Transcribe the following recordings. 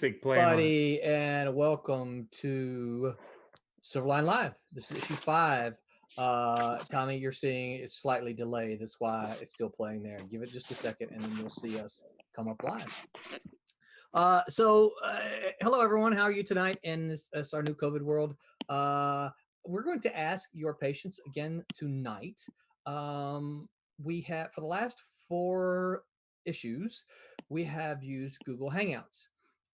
music playing on it. Buddy, and welcome to Silverline Live. This is issue 5. Tommy, you're seeing it's slightly delayed. That's why it's still playing there. Give it just a second, and then you'll see us come up live. Hello everyone. How are you tonight in this our new COVID world? We're going to ask your patience again tonight. We have, for the last 4 issues, we have used Google Hangouts.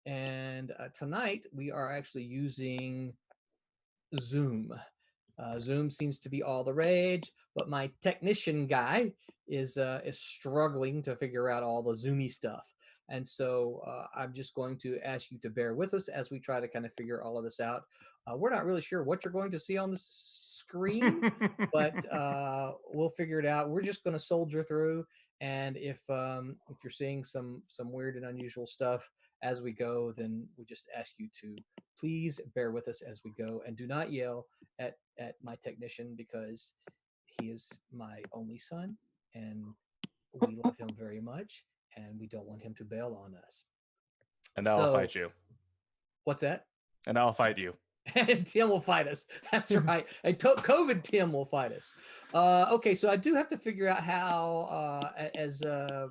And tonight we are actually using Zoom. Zoom seems to be all the rage, but my technician guy is struggling to figure out all the Zoomy stuff. And so I'm just going to ask you to bear with us as we try to kind of figure all of this out. We're not really sure what you're going to see on the screen, but we'll figure it out. We're just going to soldier through. And if you're seeing some weird and unusual stuff as we go, then we just ask you to please bear with us as we go, and do not yell at my technician, because he is my only son and we love him very much and we don't want him to bail on us. And I'll fight you. What's that? And I'll fight you. And Tim will fight us. That's right. COVID Tim will fight us. Okay, so I do have to figure out how, as a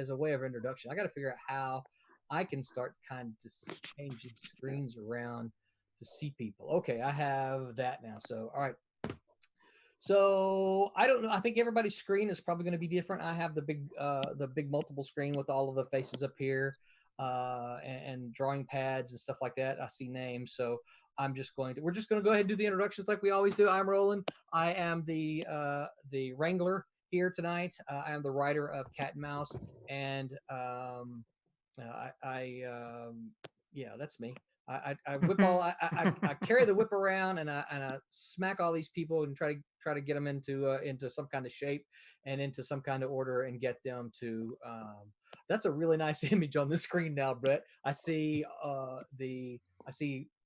way of introduction, I got to figure out how I can start kind of changing screens around to see people. Okay, I have that now. So, all right. So I don't know. I think everybody's screen is probably going to be different. I have the big multiple screen with all of the faces up here, and drawing pads and stuff like that. I see names. So we're just going to go ahead and do the introductions like we always do. I'm Roland. I am the Wrangler here tonight. I am the writer of Cat and Mouse, and yeah, that's me. I whip all. I carry the whip around, and I smack all these people and try to get them into some kind of shape and into some kind of order and get them to. That's a really nice image on the screen now, Brett. I see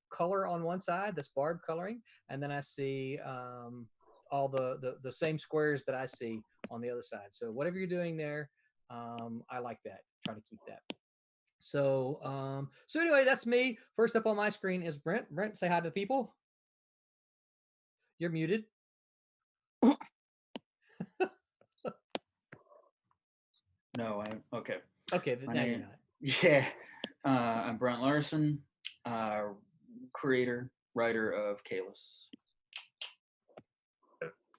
color on one side. That's Barb coloring, and then I see all the same squares that I see on the other side. So whatever you're doing there, I like that. Try to keep that. So anyway, that's me. First up on my screen is Brent. Brent, say hi to the people. You're muted. No, I'm okay. Okay, now you're not. Yeah, I'm Brent Larson, creator, writer of Kalis.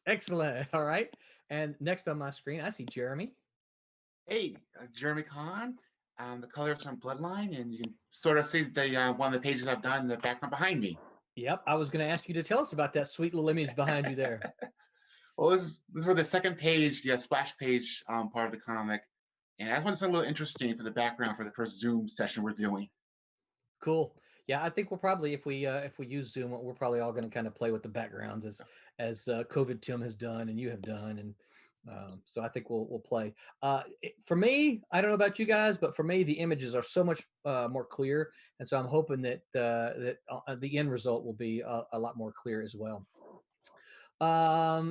Excellent. All right. And next on my screen, I see Jeremy. Hey, Jeremy Kahn. The colors on Bloodline, and you can sort of see the one of the pages I've done in the background behind me. Yep, I was going to ask you to tell us about that sweet little image behind you there. Well, this is where the second page, the splash page part of the comic, and I just want something a little interesting for the background for the first Zoom session we're doing. Cool. Yeah, I think we'll probably, if we use Zoom, we're probably all going to kind of play with the backgrounds as COVID Tim has done and you have done, and so I think we'll play. For me, I don't know about you guys, but for me, the images are so much more clear, and so I'm hoping that the end result will be a lot more clear as well.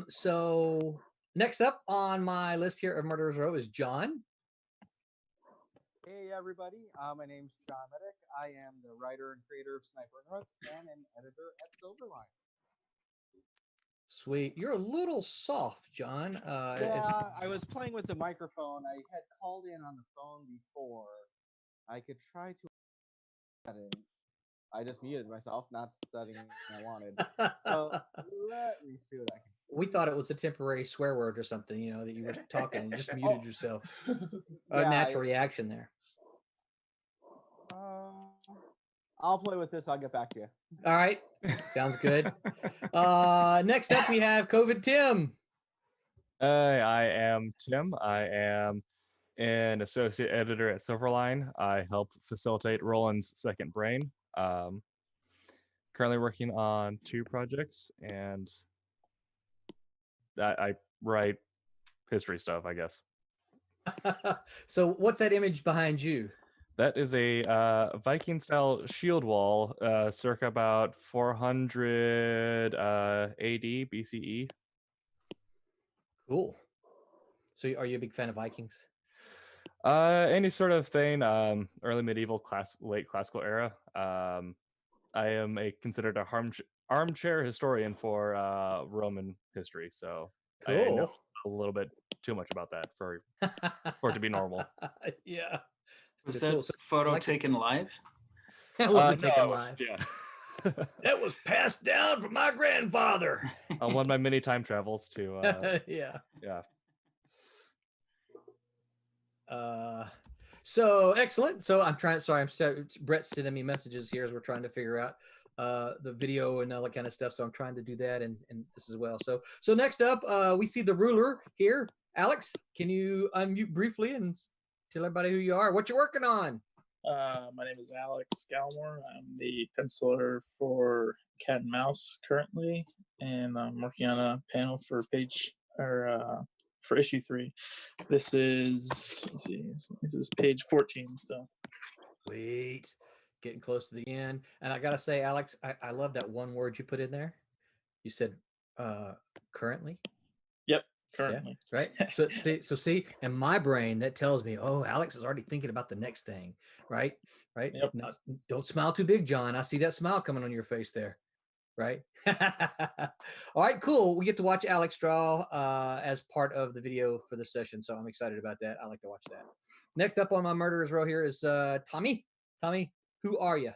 So next up on my list here of Murderers Row is John. Hey everybody, my name's John Metych. I am the writer and creator of Sniper and Rook and an editor at Silverline. Sweet. You're a little soft, John. Yeah, I was playing with the microphone. I had called in on the phone before. I could try to. I just muted myself, not setting I wanted. So let me see what I can do. We thought it was a temporary swear word or something, you know, that you were talking and you just muted yourself. A natural reaction there. I'll play with this. I'll get back to you. All right. Sounds good. Next up, we have COVID Tim. I am Tim. I am an associate editor at Silverline. I help facilitate Roland's second brain. Currently working on 2 projects, and I write history stuff, I guess. So what's that image behind you? That is a Viking-style shield wall, circa about 400 AD BCE. Cool. So are you a big fan of Vikings? Any sort of thing, early medieval, late classical era. I am considered a armchair historian for Roman history, so I know Cool. a little bit too much about that for it to be normal. Yeah. Was Cool. that So, photo like- taken live? was it taken No, live? Yeah. That was passed down from my grandfather. On one of my many time travels to Yeah. yeah. So excellent. So I'm trying. Sorry, Brett's sending me messages here as we're trying to figure out the video and all that kind of stuff. So I'm trying to do that and this as well. So next up, we see the ruler here. Alex, can you unmute briefly and tell everybody who you are, what you're working on? My name is Alex Gallimore. I'm the penciler for Cat and Mouse currently, and I'm working on a panel for for issue 3. This is, let's see, this is page 14. So Sweet. Getting close to the end. And I gotta say, Alex, I love that one word you put in there. You said currently. yep, currently. Yeah, right. So see, in my brain that tells me, oh, Alex is already thinking about the next thing, right? Right. Yep. Now, don't smile too big, John. I see that smile coming on your face there. Right. All right, cool. We get to watch Alex draw as part of the video for this session, so I'm excited about that. I like to watch that. Next up on my murderers row here is Tommy. Tommy, who are you?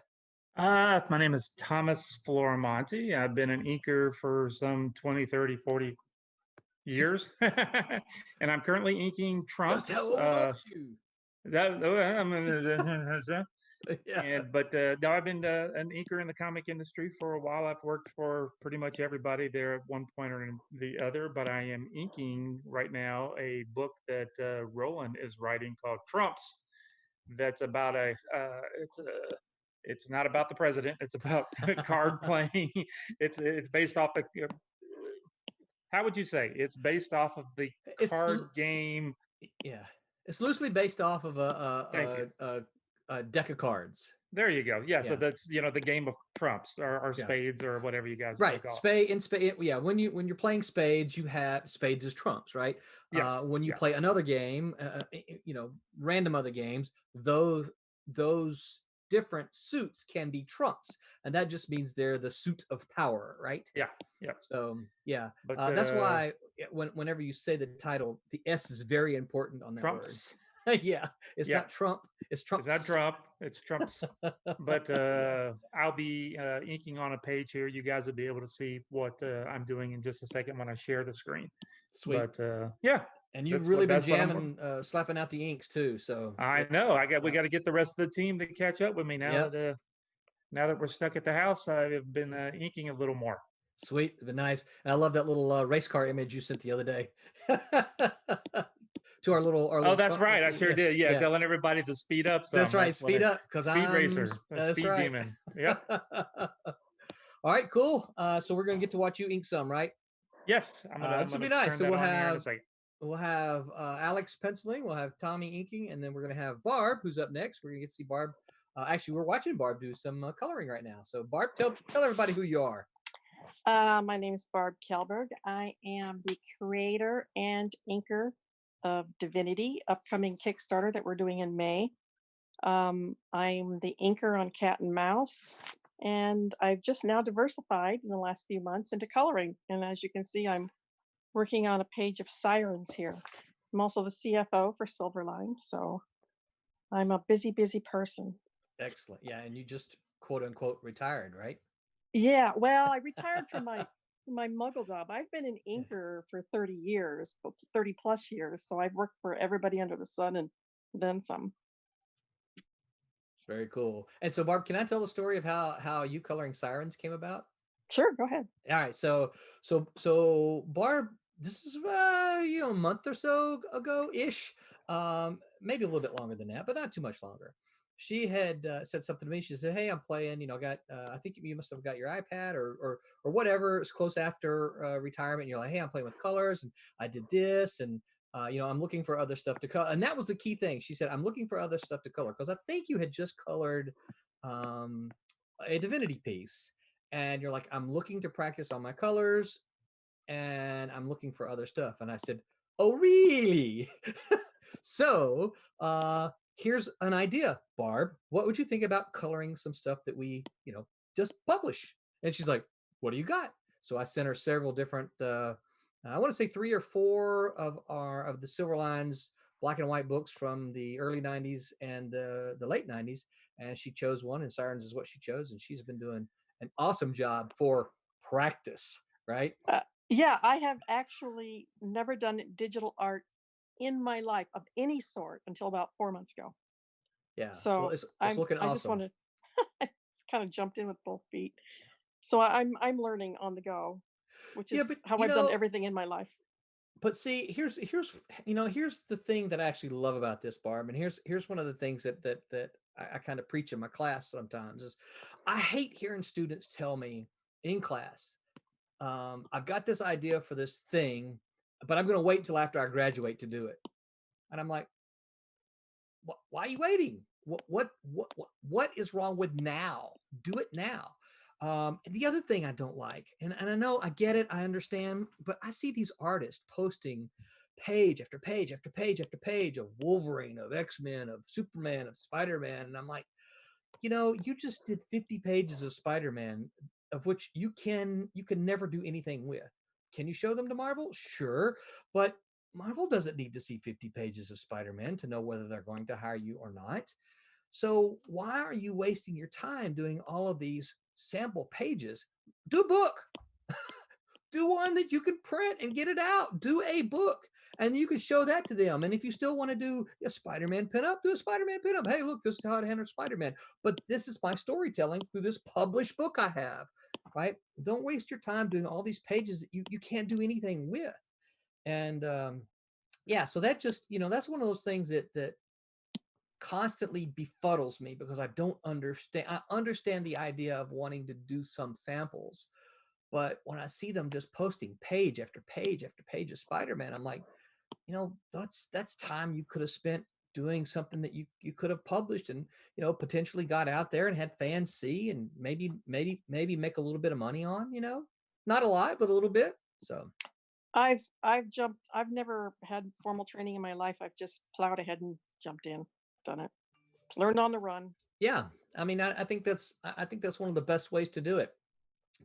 My name is Thomas Florimonte. I've been an inker for some 20, 30, 40 years. And I'm currently inking Trumps. Just how old are you? But no, I've been an inker in the comic industry for a while. I've worked for pretty much everybody there at one point or the other, but I am inking right now a book that Roland is writing called Trumps. That's about it's not about the president. It's about card playing. It's based off the. How would you say? It's based off of the card game. Yeah, it's loosely based off of a deck of cards. There you go. Yeah, so that's the game of trumps or spades or whatever you guys right. call Spade. Yeah, when you're playing spades, you have spades as trumps, right? Yes. When you play another game, random other games, those different suits can be trumps, and that just means they're the suit of power, right? Yeah. So but that's why whenever you say the title, the S is very important on that trumps. word. Yeah, it's not Trump, it's Trump. It's not Trump, it's Trumps. But I'll be inking on a page here. You guys will be able to see what I'm doing in just a second when I share the screen. Sweet. But yeah. And you've really been jamming, slapping out the inks too. So I know. We got to get the rest of the team to catch up with me now. Now that we're stuck at the house, I've been inking a little more. Sweet, it's been nice. And I love that little race car image you sent the other day. To our little. Oh, that's right. I sure did. Yeah, telling everybody to speed up. That's right. Speed up because I'm speed racer. That's speed right. demon. Yep. All right, cool. So we're gonna get to watch you ink some, right? Yes. This will be nice. So we'll have Alex penciling, we'll have Tommy inking, and then we're going to have Barb, who's up next. We're going to get to see Barb. Actually, we're watching Barb do some coloring right now. So Barb, tell everybody who you are. My name is Barb Kaalberg. I am the creator and inker of Divinity, upcoming Kickstarter that we're doing in May. I'm the inker on Cat and Mouse, and I've just now diversified in the last few months into coloring. And as you can see, I'm working on a page of sirens here. I'm also the CFO for Silverline, so I'm a busy person. Excellent. Yeah, and you just quote unquote retired, right? Yeah, well, I retired from my muggle job. I've been an inker for 30 years, 30 plus years, so I've worked for everybody under the sun and then some. Very cool. And so Barb, can I tell the story of how you coloring sirens came about? Sure, go ahead. All right, so Barb, this is a month or so ago ish, maybe a little bit longer than that, but not too much longer. She had said something to me. She said, "Hey, I'm playing. Got I think you must have got your iPad or whatever. It's close after retirement. And you're like, hey, I'm playing with colors, and I did this, and I'm looking for other stuff to color." And that was the key thing. She said, "I'm looking for other stuff to color because I think you had just colored a Divinity piece." And you're like, "I'm looking to practice on my colors and I'm looking for other stuff." And I said, "Oh, really?" So here's an idea, Barb. What would you think about coloring some stuff that we, just publish? And she's like, what do you got? So I sent her several different, I want to say 3 or 4 of the Silverline's black and white books from the early 90s and the late 90s. And she chose one, and Sirens is what she chose. And she's been doing an awesome job for practice, right? Yeah, I have actually never done digital art in my life of any sort until about 4 months ago. Yeah. So well, it's looking awesome. I just want to kind of jumped in with both feet. So I'm learning on the go, which is how I've done everything in my life. But see, here's the thing that I actually love about this, Barb, and here's one of the things that I kind of preach in my class sometimes is I hate hearing students tell me in class, I've got this idea for this thing, but I'm going to wait until after I graduate to do it. And I'm like, why are you waiting? What is wrong with now? Do it now. The other thing I don't like, and I know I get it, I understand, but I see these artists posting page after page after page after page of Wolverine, of X-Men, of Superman, of Spider-Man. And I'm like, you just did 50 pages of Spider-Man, of which you can never do anything with. Can you show them to Marvel? Sure. But Marvel doesn't need to see 50 pages of Spider-Man to know whether they're going to hire you or not. So why are you wasting your time doing all of these sample pages? Do a book. Do one that you can print and get it out. Do a book. And you can show that to them. And if you still want to do a Spider-Man pinup, do a Spider-Man pinup. Hey, look, this is how to handle Spider-Man. But this is my storytelling through this published book I have, right? Don't waste your time doing all these pages that you can't do anything with. And so that just, that's one of those things that constantly befuddles me because I don't understand. I understand the idea of wanting to do some samples, but when I see them just posting page after page after page of Spider-Man, I'm like, that's time you could have spent doing something that you could have published and, potentially got out there and had fans see and maybe make a little bit of money on, not a lot, but a little bit. So I've never had formal training in my life. I've just plowed ahead and jumped in, done it, learned on the run. Yeah. I mean, I think that's one of the best ways to do it.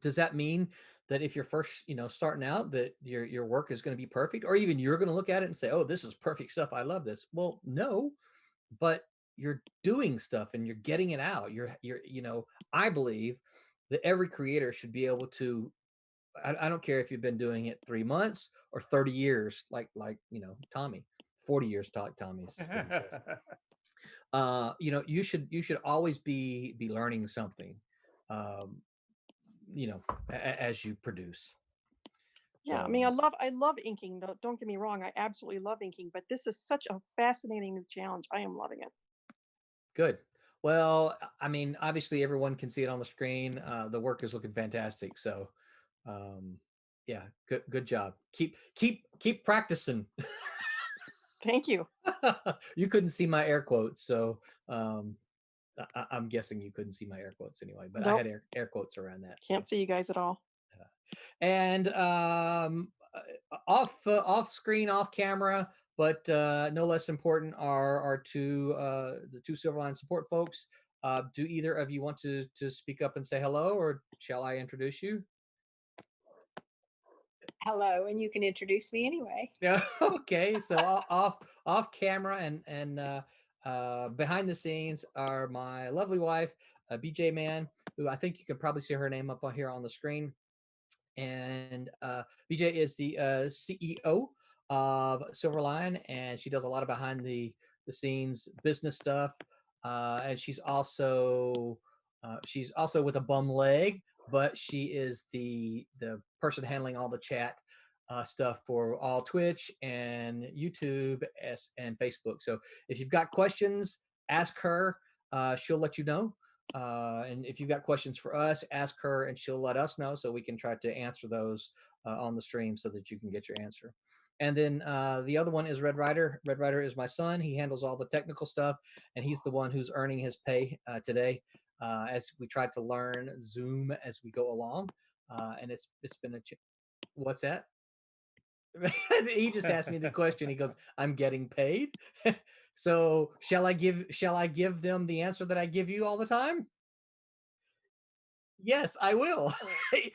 Does that mean that if you're first, starting out, that your work is going to be perfect, or even you're going to look at it and say, oh, this is perfect stuff, I love this? Well, no, but you're doing stuff and you're getting it out. I believe that every creator should be able to, I don't care if you've been doing it 3 months or 30 years, like Tommy, 40 years, like Tommy says. You should always be learning something, as you produce. Yeah, I mean, I love inking. Don't get me wrong, I absolutely love inking, but this is such a fascinating new challenge. I am loving it. Good. Well, I mean, obviously everyone can see it on the screen. The work is looking fantastic. So, yeah, good job. Keep practicing. Thank you. You couldn't see my air quotes, so I'm guessing you couldn't see my air quotes anyway. But nope. I had air quotes around that. Can't see you guys at all. And off screen, off camera, but no less important are the two Silverline support folks. Do either of you want to speak up and say hello, or shall I introduce you? Hello, and you can introduce me anyway. Yeah. Okay. So off camera and behind the scenes are my lovely wife, BJ Mann, who I think you can probably see her name up on here on the screen. And BJ is the CEO of Silverline, and she does a lot of behind the scenes business stuff. And she's also with a bum leg, but she is the person handling all the chat stuff for all Twitch and YouTube and Facebook. So if you've got questions, ask her. She'll let you know. And if you've got questions for us, ask her and she'll let us know so we can try to answer those on the stream so that you can get your answer. And then the other one is Red Rider. Red Rider is my son. He handles all the technical stuff, and he's the one who's earning his pay today as we try to learn Zoom as we go along. And it's been what's that? He just asked me the question. He goes, "I'm getting paid." So shall I give them the answer that I give you all the time? Yes, I will.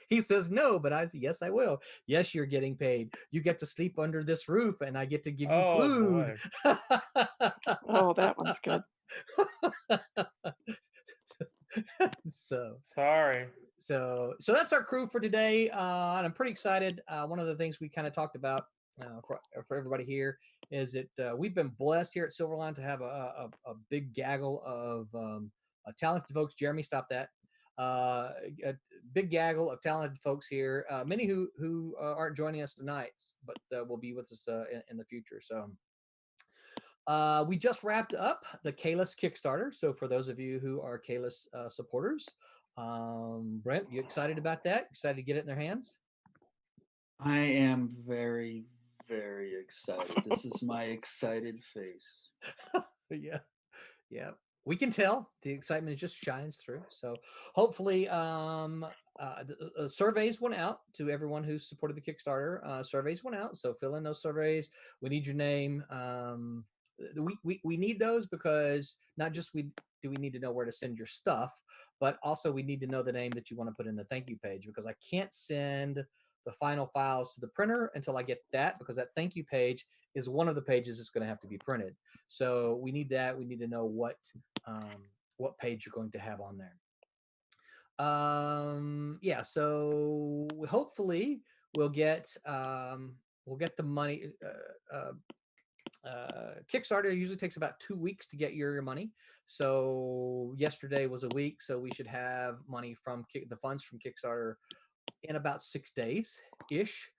He says no, but I say, yes, I will. Yes, you're getting paid. You get to sleep under this roof and I get to give you Oh food. boy. Oh, that one's good. So Sorry. so that's our crew for today, and I'm pretty excited. One of the things we kind of talked about for everybody here is that we've been blessed here at Silverline to have a big gaggle of talented folks. Jeremy, stop that. A big gaggle of talented folks here, many who aren't joining us tonight, but will be with us in the future. So we just wrapped up the Kalis Kickstarter. So for those of you who are Kalis supporters, Brent, you excited about that? Excited to get it in their hands? I am very, very excited. This is my excited face. Yeah. We can tell the excitement just shines through. So hopefully the surveys went out to everyone who supported the Kickstarter. Surveys went out, so fill in those surveys. We need your name. We need those because not just do we need to know where to send your stuff, but also we need to know the name that you want to put in the thank you page, because I can't send the final files to the printer until I get that, because that thank you page is one of the pages that's going to have to be printed. So we need that. We need to know what page you're going to have on there. Yeah, so hopefully we'll get the money. Kickstarter usually takes about 2 weeks to get your money. So yesterday was a week, so we should have money from the funds from Kickstarter in about 6 days ish.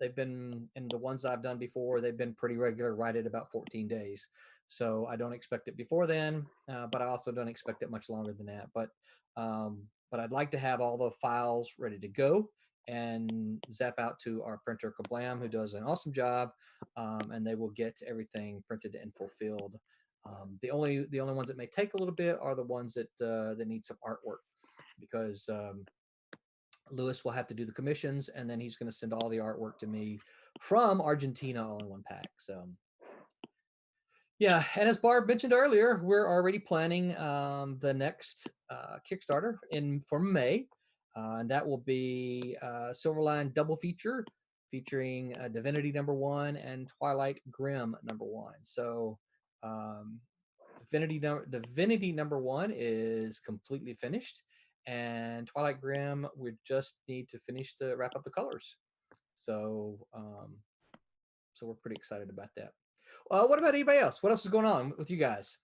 They've been, and the ones I've done before, they've been pretty regular, right at about 14 days. So I don't expect it before then, but I also don't expect it much longer than that. But I'd like to have all the files ready to go and zap out to our printer Kablam, who does an awesome job, and they will get everything printed and fulfilled. The only ones that may take a little bit are the ones that need some artwork, because Lewis will have to do the commissions, and then he's going to send all the artwork to me from Argentina all in one pack. So yeah, and as Barb mentioned earlier, we're already planning the next Kickstarter for May, and that will be Silverline double feature featuring Divinity #1 and Twilight Grim #1. So Divinity #1 is completely finished, and Twilight Grim, we just need to wrap up the colors. So so we're pretty excited about that. What about anybody else? What else is going on with you guys?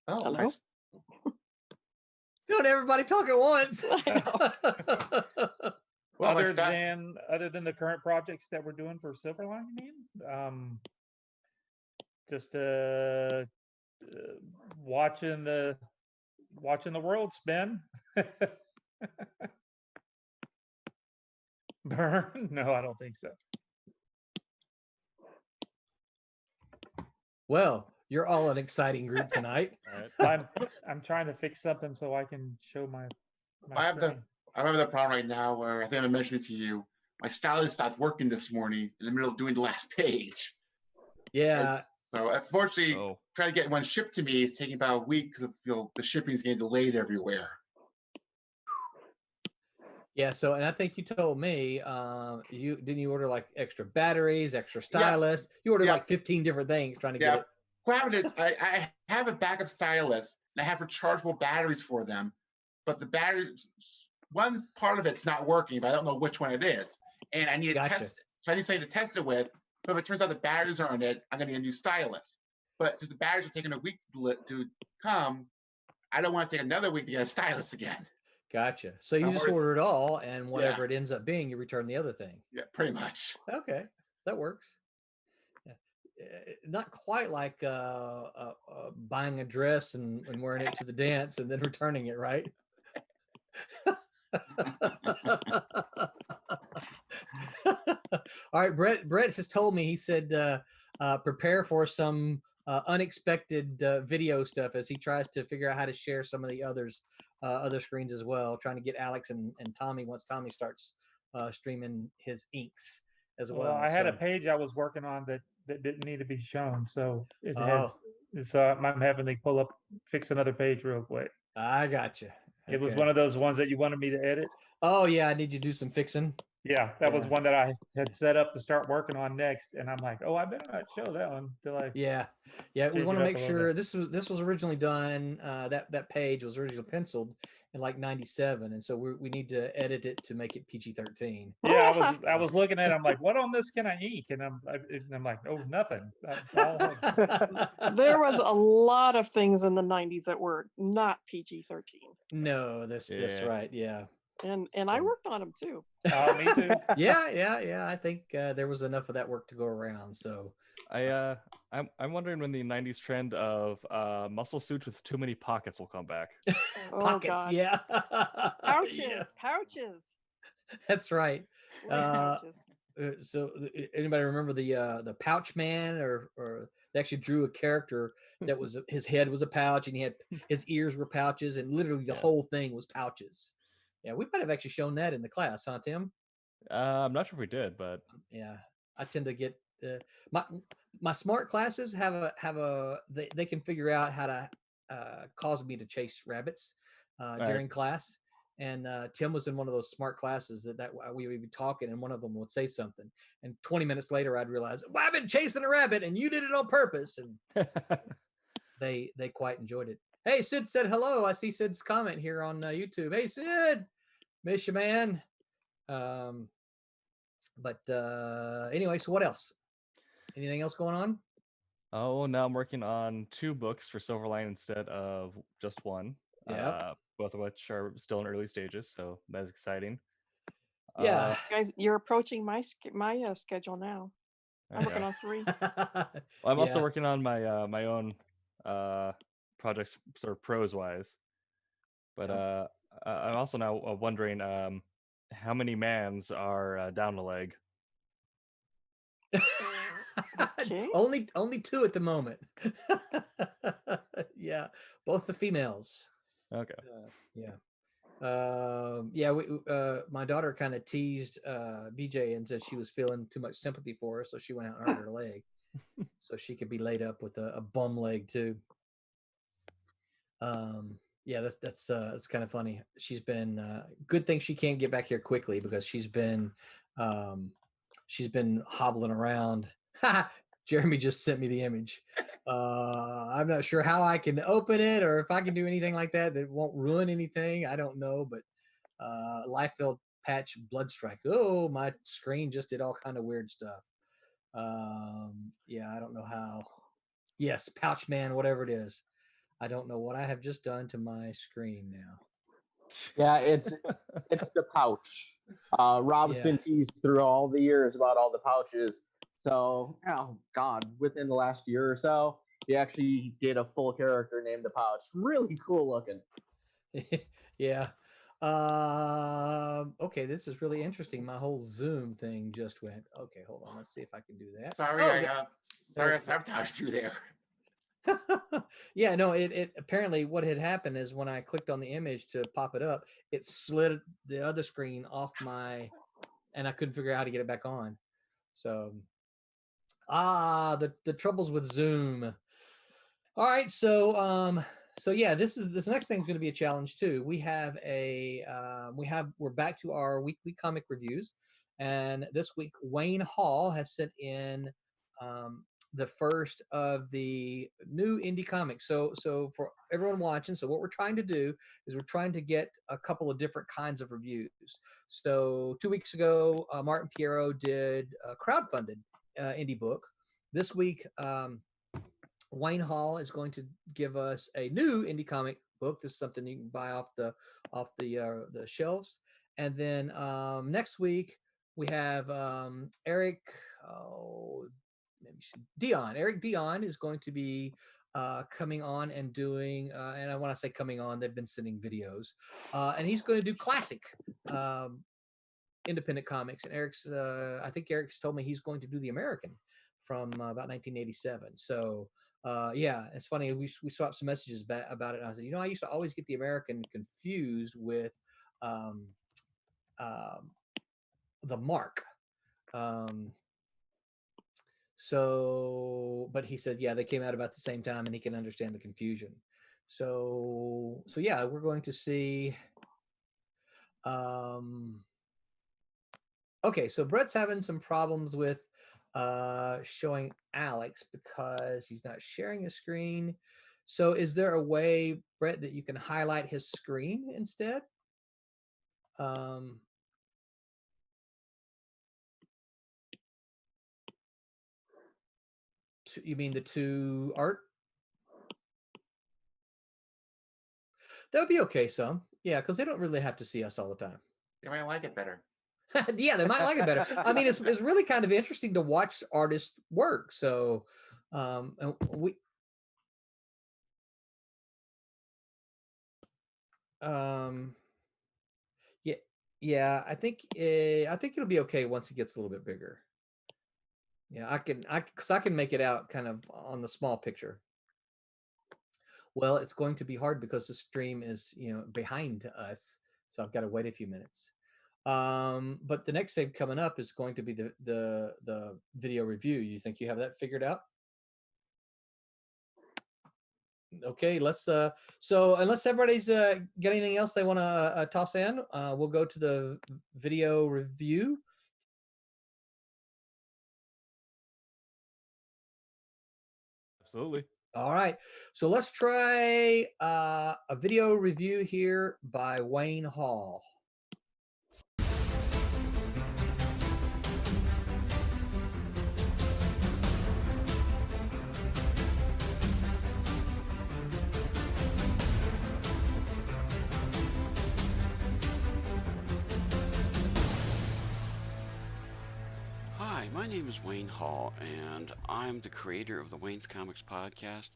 Oh, Hello? Don't everybody talk at once. Well, other than the current projects that we're doing for Silverline, I mean, just watching the world spin. Burn? No, I don't think so. Well, you're all an exciting group tonight. I'm trying to fix something so I can show my I have screen. the problem right now where I think I mentioned it to you. My stylus stopped working this morning in the middle of doing the last page. Yeah. So unfortunately, trying to get one shipped to me is taking about a week because the shipping is getting delayed everywhere. Yeah, so, and I think you told me, you order like extra batteries, extra stylus. You ordered like 15 different things trying to get it. What happened is I have a backup stylus and I have rechargeable batteries for them, but the batteries, one part of it's not working, but I don't know which one it is. And I need to test, so I need something to test it with. But if it turns out the batteries are on it, I'm gonna need a new stylus. But since the batteries are taking a week to come, I don't want to take another week to get a stylus again. Gotcha. So you just order it all, and whatever it ends up being, you return the other thing. Yeah, pretty much. Okay, that works. Yeah. Not quite like buying a dress and wearing it to the dance and then returning it, right? All right, Brett has told me, he said prepare for some unexpected video stuff as he tries to figure out how to share some of the others other screens as well, trying to get Alex and Tommy once Tommy starts streaming his inks as well. Well, I had a So, page I was working on that didn't need to be shown, so oh, I'm having to fix another page real quick. I got you. It was one of those ones that you wanted me to edit. Oh yeah, I need you to do some fixing. Yeah, that was one that I had set up to start working on next, and I'm like, oh, I better not show that one till I. Yeah. We change want it to up make a little sure bit. this was originally done. That page was originally penciled in like '97, and so we need to edit it to make it PG-13. Yeah, I was looking at it. I'm like, what on this can I ink? And I'm like, oh, nothing. There was a lot of things in the 90s that were not PG-13. No, that's right. Yeah. And I worked on them too. Oh, me too. Yeah. I think there was enough of that work to go around. So I'm wondering when the '90s trend of muscle suits with too many pockets will come back. Pockets, God. yeah. Pouches. That's right. Pouches. So anybody remember the Pouch Man, or they actually drew a character that was his head was a pouch and he had his ears were pouches and literally the whole thing was pouches. Yeah, we might have actually shown that in the class, huh, Tim? I'm not sure if we did, but yeah, I tend to get my smart classes they can figure out how to cause me to chase rabbits during class. And Tim was in one of those smart classes that we would be talking, and one of them would say something, and 20 minutes later I'd realize, well, I've been chasing a rabbit and you did it on purpose, and they quite enjoyed it. Hey, Sid said hello. I see Sid's comment here on YouTube. Hey, Sid, miss you, man. But anyway, so what else? Anything else going on? Oh, now I'm working on 2 books for Silverline instead of just one. Yeah. Both of which are still in early stages, so that's exciting. Yeah, guys, you're approaching my schedule now. I'm working on 3. Well, I'm also working on my my own projects, sort of prose wise. But I'm also now wondering how many mans are down a leg. Okay. Only 2 at the moment. Yeah, both the females. Okay. My daughter kind of teased BJ and said she was feeling too much sympathy for her, so she went out and hurt her leg, so she could be laid up with a bum leg too. Yeah, that's kind of funny. She's been good thing she can't get back here quickly because she's been hobbling around. Jeremy just sent me the image. I'm not sure how I can open it or if I can do anything like that won't ruin anything. I don't know, but Liefeld patch blood strike. Oh, my screen just did all kind of weird stuff. Yeah, I don't know how. Yes, Pouch Man, whatever it is. I don't know what I have just done to my screen now. Yeah, it's the pouch. Rob's been teased through all the years about all the pouches. So, oh God, within the last year or so, he actually did a full character named the Pouch. Really cool looking. Yeah. Okay, this is really interesting. My whole Zoom thing just went. Okay, hold on. Let's see if I can do that. Sorry, I sabotaged you there. Yeah, no, it apparently what had happened is when I clicked on the image to pop it up, it slid the other screen off and I couldn't figure out how to get it back on. So the troubles with Zoom. All right, so yeah, this next thing is going to be a challenge too. We have we're back to our weekly comic reviews, and this week Wayne Hall has sent in the first of the new indie comics. So for everyone watching, so what we're trying to do is we're trying to get a couple of different kinds of reviews. So 2 weeks ago, Martin Piero did a crowdfunded indie book. This week, Wayne Hall is going to give us a new indie comic book. This is something you can buy off the shelves. And then next week we have Eric Dion. Eric Dion is going to be coming on and doing, and when I say coming on, they've been sending videos, and he's going to do classic independent comics. And I think Eric's told me he's going to do The American from about 1987. So Yeah, it's funny. We swapped some messages about it. And I said, I used to always get the American confused with um, um, the mark. But he said, yeah, they came out about the same time, and he can understand the confusion. So yeah, we're going to see. Okay, so Brett's having some problems with showing Alex because he's not sharing a screen. So is there a way, Brett, that you can highlight his screen instead? You mean the two art? That would be okay, some. Yeah, because they don't really have to see us all the time. They might like it better. Yeah, they might like it better. I mean, it's really kind of interesting to watch artists work. So, and we, yeah, I think it'll be okay once it gets a little bit bigger. Yeah, because I can make it out kind of on the small picture. Well, it's going to be hard because the stream is, behind us, so I've got to wait a few minutes. But the next thing coming up is going to be the video review. You think you have that figured out? Okay, let's so unless everybody's got anything else they want to toss in, we'll go to the video review. Absolutely. All right, so let's try a video review here by Wayne Hall. Hi, my name is Wayne Hall, and I'm the creator of the Wayne's Comics podcast,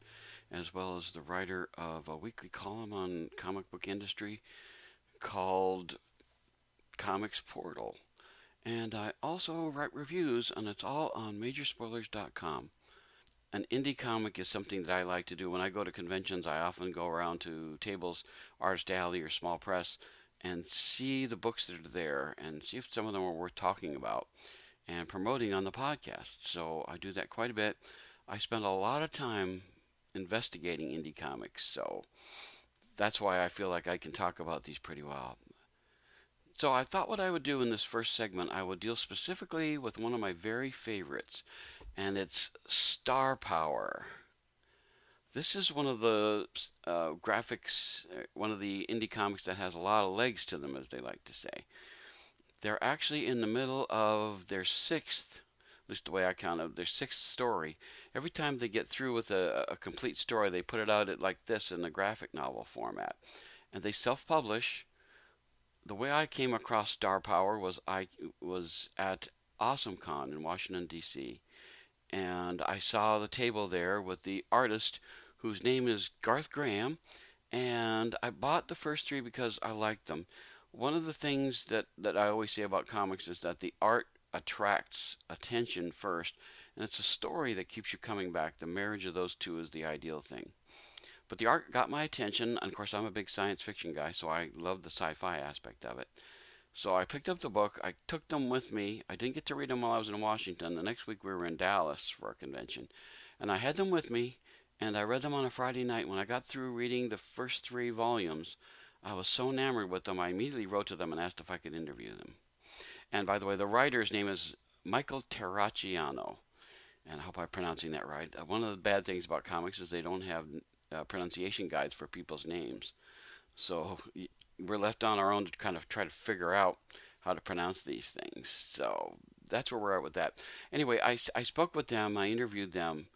as well as the writer of a weekly column on comic book industry called Comics Portal. And I also write reviews, and it's all on majorspoilers.com. An indie comic is something that I like to do. When I go to conventions, I often go around to tables, Artist Alley or Small Press, and see the books that are there and see if some of them are worth talking about and promoting on the podcast. So I do that quite a bit. I spend a lot of time investigating indie comics, so that's why I feel like I can talk about these pretty well. So I thought what I would do in this first segment, I would deal specifically with one of my very favorites, and it's Star Power. This is one of the graphics, one of the indie comics that has a lot of legs to them, as they like to say. They're actually in the middle of their sixth, at least the way I count it, their sixth story. Every time they get through with a complete story, they put it out like this in the graphic novel format. And they self-publish. The way I came across Star Power was I was at AwesomeCon in Washington, D.C., and I saw the table there with the artist whose name is Garth Graham, and I bought the first three because I liked them. One of the things that I always say about comics is that the art attracts attention first, and it's a story that keeps you coming back. The marriage of those two is the ideal thing. But the art got my attention, and of course I'm a big science fiction guy, so I love the sci-fi aspect of it. So I picked up the book, I took them with me. I didn't get to read them while I was in Washington. The next week we were in Dallas for a convention. And I had them with me, and I read them on a Friday night. When I got through reading the first 3 volumes, I was so enamored with them, I immediately wrote to them and asked if I could interview them. And by the way, the writer's name is Michael Terracciano, and I hope I'm pronouncing that right. One of the bad things about comics is they don't have pronunciation guides for people's names. So we're left on our own to kind of try to figure out how to pronounce these things. So that's where we're at with that. Anyway, I spoke with them, I interviewed them,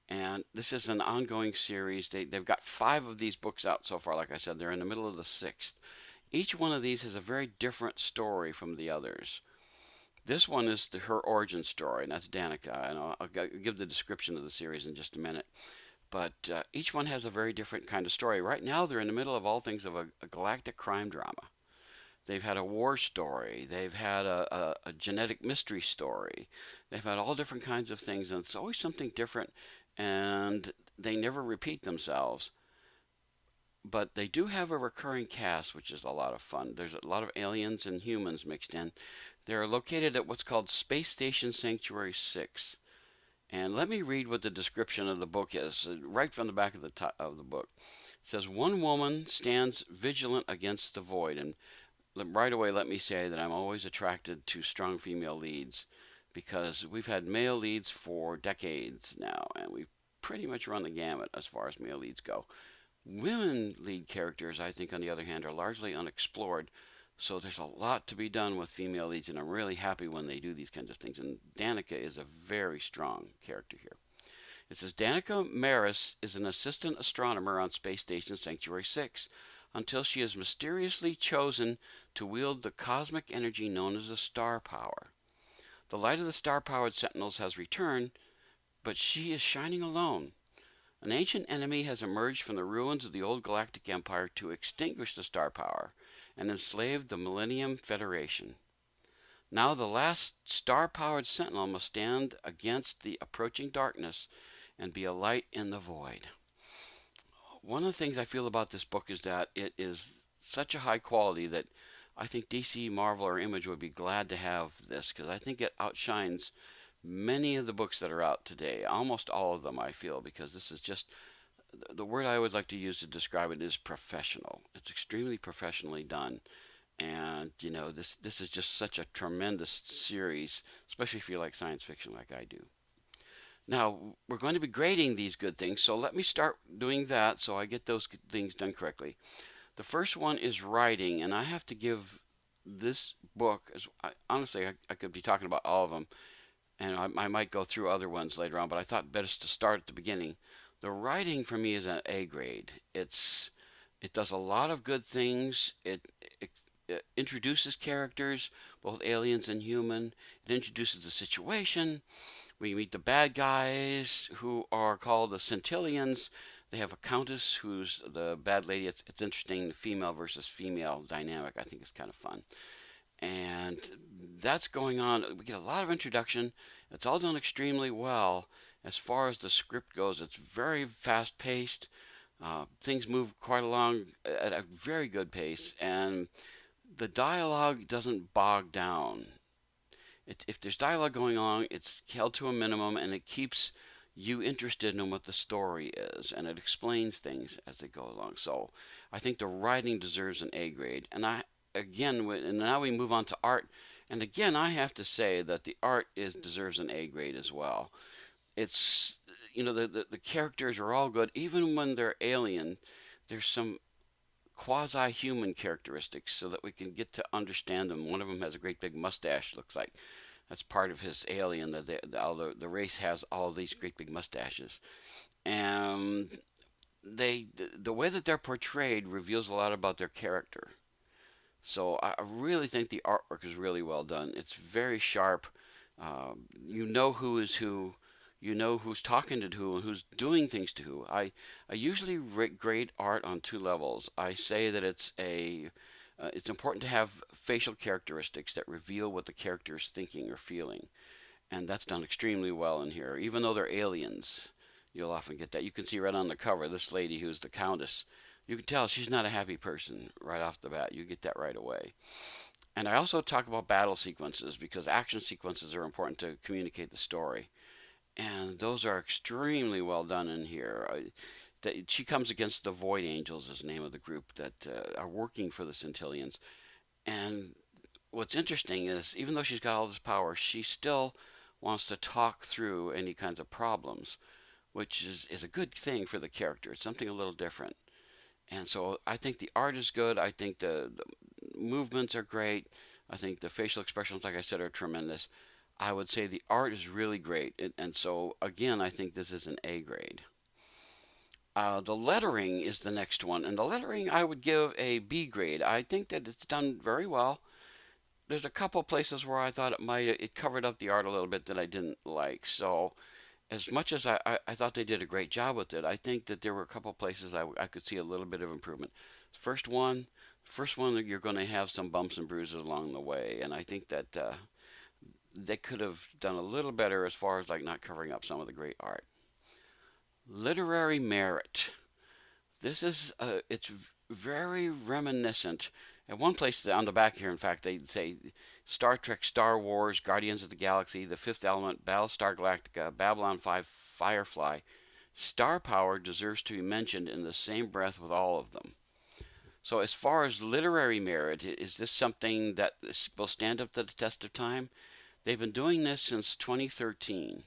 and this is an ongoing series. They've got 5 of these books out so far. Like I said, they're in the middle of the 6th. Each one of these has a very different story from the others. This one is her origin story, and that's Danica. And I'll give the description of the series in just a minute. But each one has a very different kind of story. Right now, they're in the middle of all things of a galactic crime drama. They've had a war story. They've had a genetic mystery story. They've had all different kinds of things, and it's always something different. and they never repeat themselves. But they do have a recurring cast, which is a lot of fun. There's a lot of aliens and humans mixed in. They're located at what's called Space Station Sanctuary 6. And let me read what the description of the book is, right from the back of the top of the book. It says, one woman stands vigilant against the void. And right away, let me say that I'm always attracted to strong female leads, because we've had male leads for decades now, and we've pretty much run the gamut as far as male leads go. Women lead characters, I think, on the other hand, are largely unexplored. So there's a lot to be done with female leads, and I'm really happy when they do these kinds of things. And Danica is a very strong character here. It says, Danica Maris is an assistant astronomer on Space Station Sanctuary 6 until she is mysteriously chosen to wield the cosmic energy known as the star power. The light of the star-powered sentinels has returned, but she is shining alone. An ancient enemy has emerged from the ruins of the old galactic empire to extinguish the star power and enslave the Millennium Federation. Now the last star-powered sentinel must stand against the approaching darkness and be a light in the void. One of the things I feel about this book is that it is such a high quality that I think DC, Marvel, or Image would be glad to have this, because I think it outshines many of the books that are out today, almost all of them, I feel, because this is just, the word I would like to use to describe it is professional. It's extremely professionally done. And, you know, this is just such a tremendous series, especially if you like science fiction like I do. Now, we're going to be grading these good things, so let me start doing that so I get those things done correctly. The first one is writing, and I have to give this book, honestly, I could be talking about all of them, and I might go through other ones later on, but I thought best to start at the beginning. The writing for me is an A grade. It does a lot of good things. It introduces characters, both aliens and human. It introduces the situation. We meet the bad guys, who are called the Centillions. They have a countess who's the bad lady. It's interesting, the female versus female dynamic. I think it's kind of fun. And that's going on. We get a lot of introduction. It's all done extremely well. As far as the script goes, it's very fast paced. Things move quite along at a very good pace, and the dialogue doesn't bog down. If there's dialogue going on, it's held to a minimum, and it keeps you interested in what the story is, and it explains things as they go along. So I think the writing deserves an A grade. And and now we move on to art. And again, I have to say that the art deserves an A grade as well. It's, you know, the characters are all good. Even when they're alien, there's some quasi-human characteristics so that we can get to understand them. One of them has a great big mustache, looks like. That's part of his alien. The race has all these great big mustaches. And the way that they're portrayed reveals a lot about their character. So I really think the artwork is really well done. It's very sharp. You know who is who. You know who's talking to who and who's doing things to who. I usually grade art on two levels. I say that it's important to have facial characteristics that reveal what the character is thinking or feeling. And that's done extremely well in here. Even though they're aliens, you'll often get that. You can see right on the cover, this lady who's the Countess. You can tell she's not a happy person right off the bat. You get that right away. And I also talk about battle sequences, because action sequences are important to communicate the story. And those are extremely well done in here. She comes against the Void Angels, is the name of the group that are working for the Centillions. And what's interesting is, even though she's got all this power, she still wants to talk through any kinds of problems, which is a good thing for the character. It's something a little different. And so I think the art is good. I think the movements are great. I think the facial expressions, like I said, are tremendous. I would say the art is really great. And so, again, I think this is an A grade. The lettering is the next one. And the lettering I would give a B grade. I think that it's done very well. There's a couple places where I thought it covered up the art a little bit that I didn't like. So as much as I thought they did a great job with it, I think that there were a couple places I could see a little bit of improvement. First one, you're going to have some bumps and bruises along the way, and I think that they could have done a little better as far as like not covering up some of the great art. Literary merit. This is it's very reminiscent. At one place on the back here, in fact, they say Star Trek, Star Wars, Guardians of the Galaxy, The Fifth Element, Battlestar Galactica, Babylon 5, Firefly. Star power deserves to be mentioned in the same breath with all of them. So, as far as literary merit, is this something that will stand up to the test of time? They've been doing this since 2013,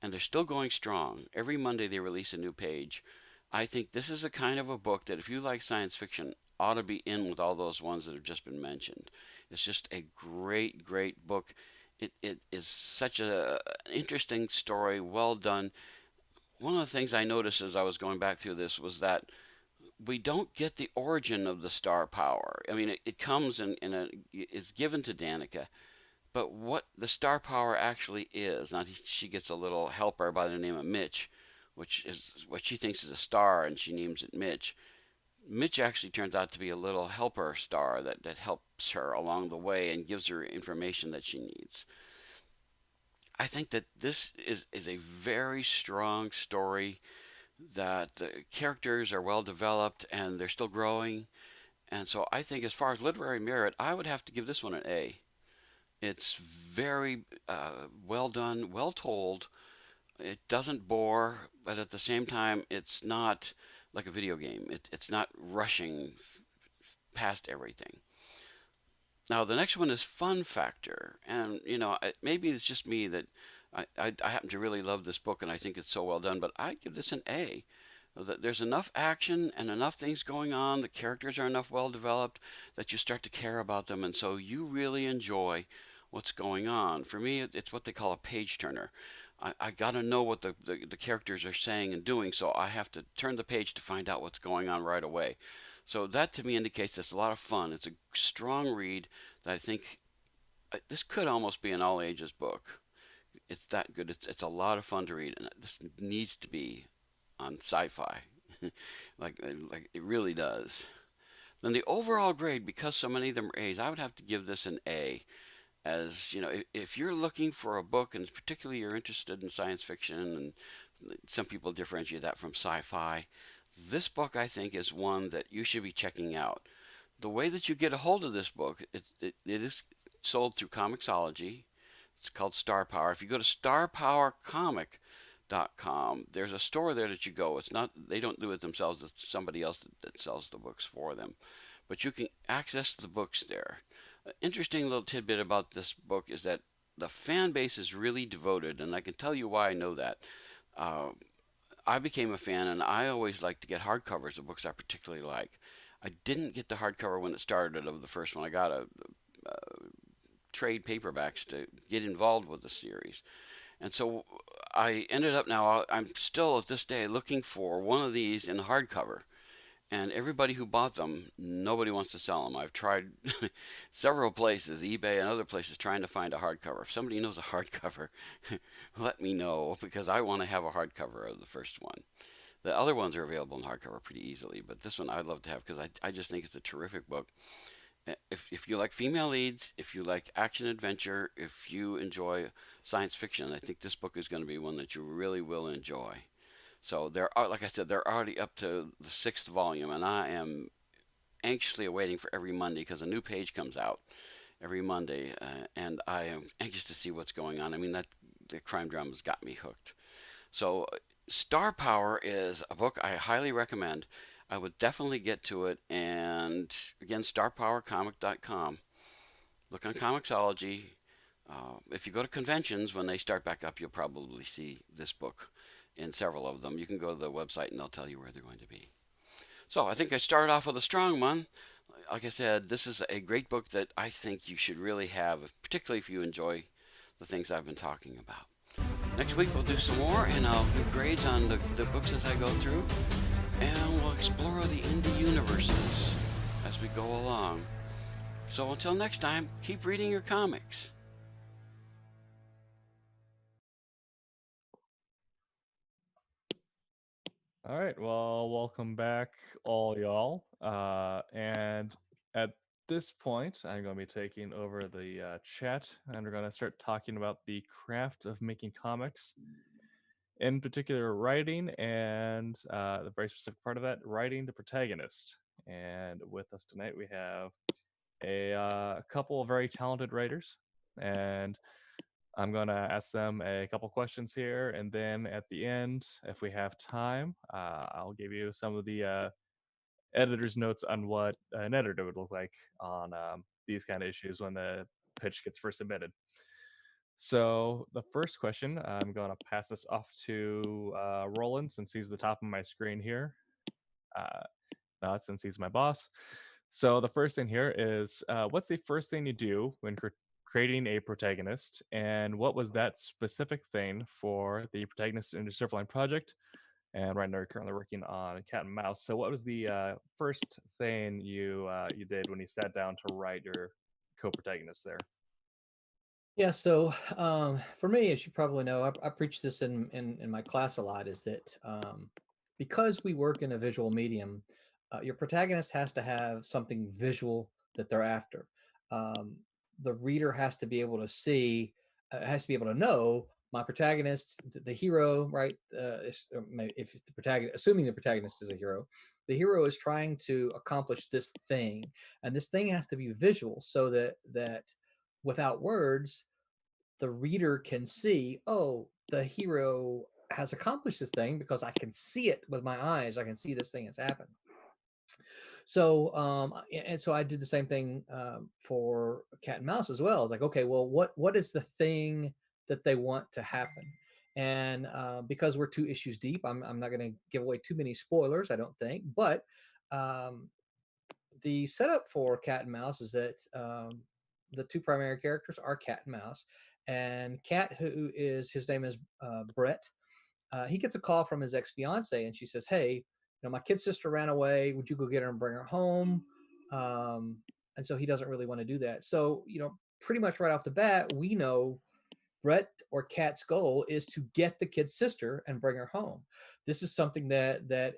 and they're still going strong. Every Monday they release a new page. I think this is a kind of a book that, if you like science fiction, ought to be in with all those ones that have just been mentioned. It's just a great, great book. It is such an interesting story, well done. One of the things I noticed as I was going back through this was that we don't get the origin of the star power. I mean, it comes it's given to Danica, but what the star power actually is, now she gets a little helper by the name of Mitch, which is what she thinks is a star, and she names it Mitch. Mitch actually turns out to be a little helper star that helps her along the way and gives her information that she needs. I think that this is a very strong story, that the characters are well developed and they're still growing. And so I think, as far as literary merit, I would have to give this one an A. It's very well done, well told. It doesn't bore, but at the same time, it's not like a video game. It's not rushing past everything. Now, the next one is fun factor. And, maybe it's just me that I happen to really love this book and I think it's so well done, but I give this an A. There's enough action and enough things going on. The characters are enough well developed that you start to care about them, and so you really enjoy what's going on. For me, it's what they call a page turner. I got to know what the characters are saying and doing, so I have to turn the page to find out what's going on right away. So that to me indicates it's a lot of fun. It's a strong read that I think this could almost be an all ages book. It's that good. It's a lot of fun to read, and this needs to be on sci-fi, like it really does. Then the overall grade, because so many of them are A's, I would have to give this an A. As if you're looking for a book, and particularly you're interested in science fiction, and some people differentiate that from sci-fi, this book I think is one that you should be checking out. The way that you get a hold of this book, it is sold through Comixology. It's called Star Power. If you go to starpowercomic.com, there's a store there that you go. It's not, they don't do it themselves. It's somebody else that sells the books for them. But you can access the books there. An interesting little tidbit about this book is that the fan base is really devoted, and I can tell you why I know that. I became a fan, and I always like to get hardcovers of books I particularly like. I didn't get the hardcover when it started of the first one. I got a trade paperbacks to get involved with the series. And so I ended up now, I'm still at this day looking for one of these in hardcover. And everybody who bought them, nobody wants to sell them. I've tried several places, eBay and other places, trying to find a hardcover. If somebody knows a hardcover, let me know, because I want to have a hardcover of the first one. The other ones are available in hardcover pretty easily, but this one I'd love to have because I just think it's a terrific book. If you like female leads, if you like action adventure, if you enjoy science fiction, I think this book is going to be one that you really will enjoy. So like I said, they're already up to the 6th volume, and I am anxiously awaiting for every Monday because a new page comes out every Monday, and I am anxious to see what's going on. I mean, the crime drama's got me hooked. So Star Power is a book I highly recommend. I would definitely get to it, and again, starpowercomic.com. Look on Comixology. If you go to conventions, when they start back up, you'll probably see this book in several of them. You can go to the website and they'll tell you where they're going to be. So I think I started off with a strong one. Like I said, this is a great book that I think you should really have, particularly if you enjoy the things I've been talking about. Next week we'll do some more, and I'll give grades on the books as I go through, and we'll explore the indie universes as we go along. So until next time, keep reading your comics. All right, well, welcome back, all y'all. And at this point, I'm going to be taking over the chat, and we're going to start talking about the craft of making comics. in particular writing, and the very specific part of that, writing the protagonist. And with us tonight, we have a couple of very talented writers, and I'm going to ask them a couple questions here, and then at the end, if we have time, I'll give you some of the editor's notes on what an editor would look like on these kind of issues when the pitch gets first submitted. So the first question, I'm going to pass this off to Roland, since he's the top of my screen here. Not since he's my boss. So the first thing here is, what's the first thing you do when creating a protagonist, and what was that specific thing for the protagonist in your Silverline project? And right now, you're currently working on Cat and Mouse. So, what was the first thing you did when you sat down to write your co-protagonist there? Yeah, so for me, as you probably know, I preach this in my class a lot, is that because we work in a visual medium, your protagonist has to have something visual that they're after. The reader has to be able to see, has to be able to know my protagonist, the hero, right? If the protagonist, assuming the protagonist is a hero, the hero is trying to accomplish this thing, and this thing has to be visual, so that without words, the reader can see, oh, the hero has accomplished this thing because I can see it with my eyes. I can see this thing has happened. So, and so I did the same thing for Cat and Mouse as well. It's like, okay, well, what is the thing that they want to happen? And because we're 2 issues deep, I'm not going to give away too many spoilers, I don't think. But the setup for Cat and Mouse is that the 2 primary characters are Cat and Mouse. And Cat, his name is Brett, he gets a call from his ex-fiance, and she says, hey, my kid sister ran away. Would you go get her and bring her home? And so he doesn't really want to do that. So, pretty much right off the bat, we know Brett or Cat's goal is to get the kid's sister and bring her home. This is something that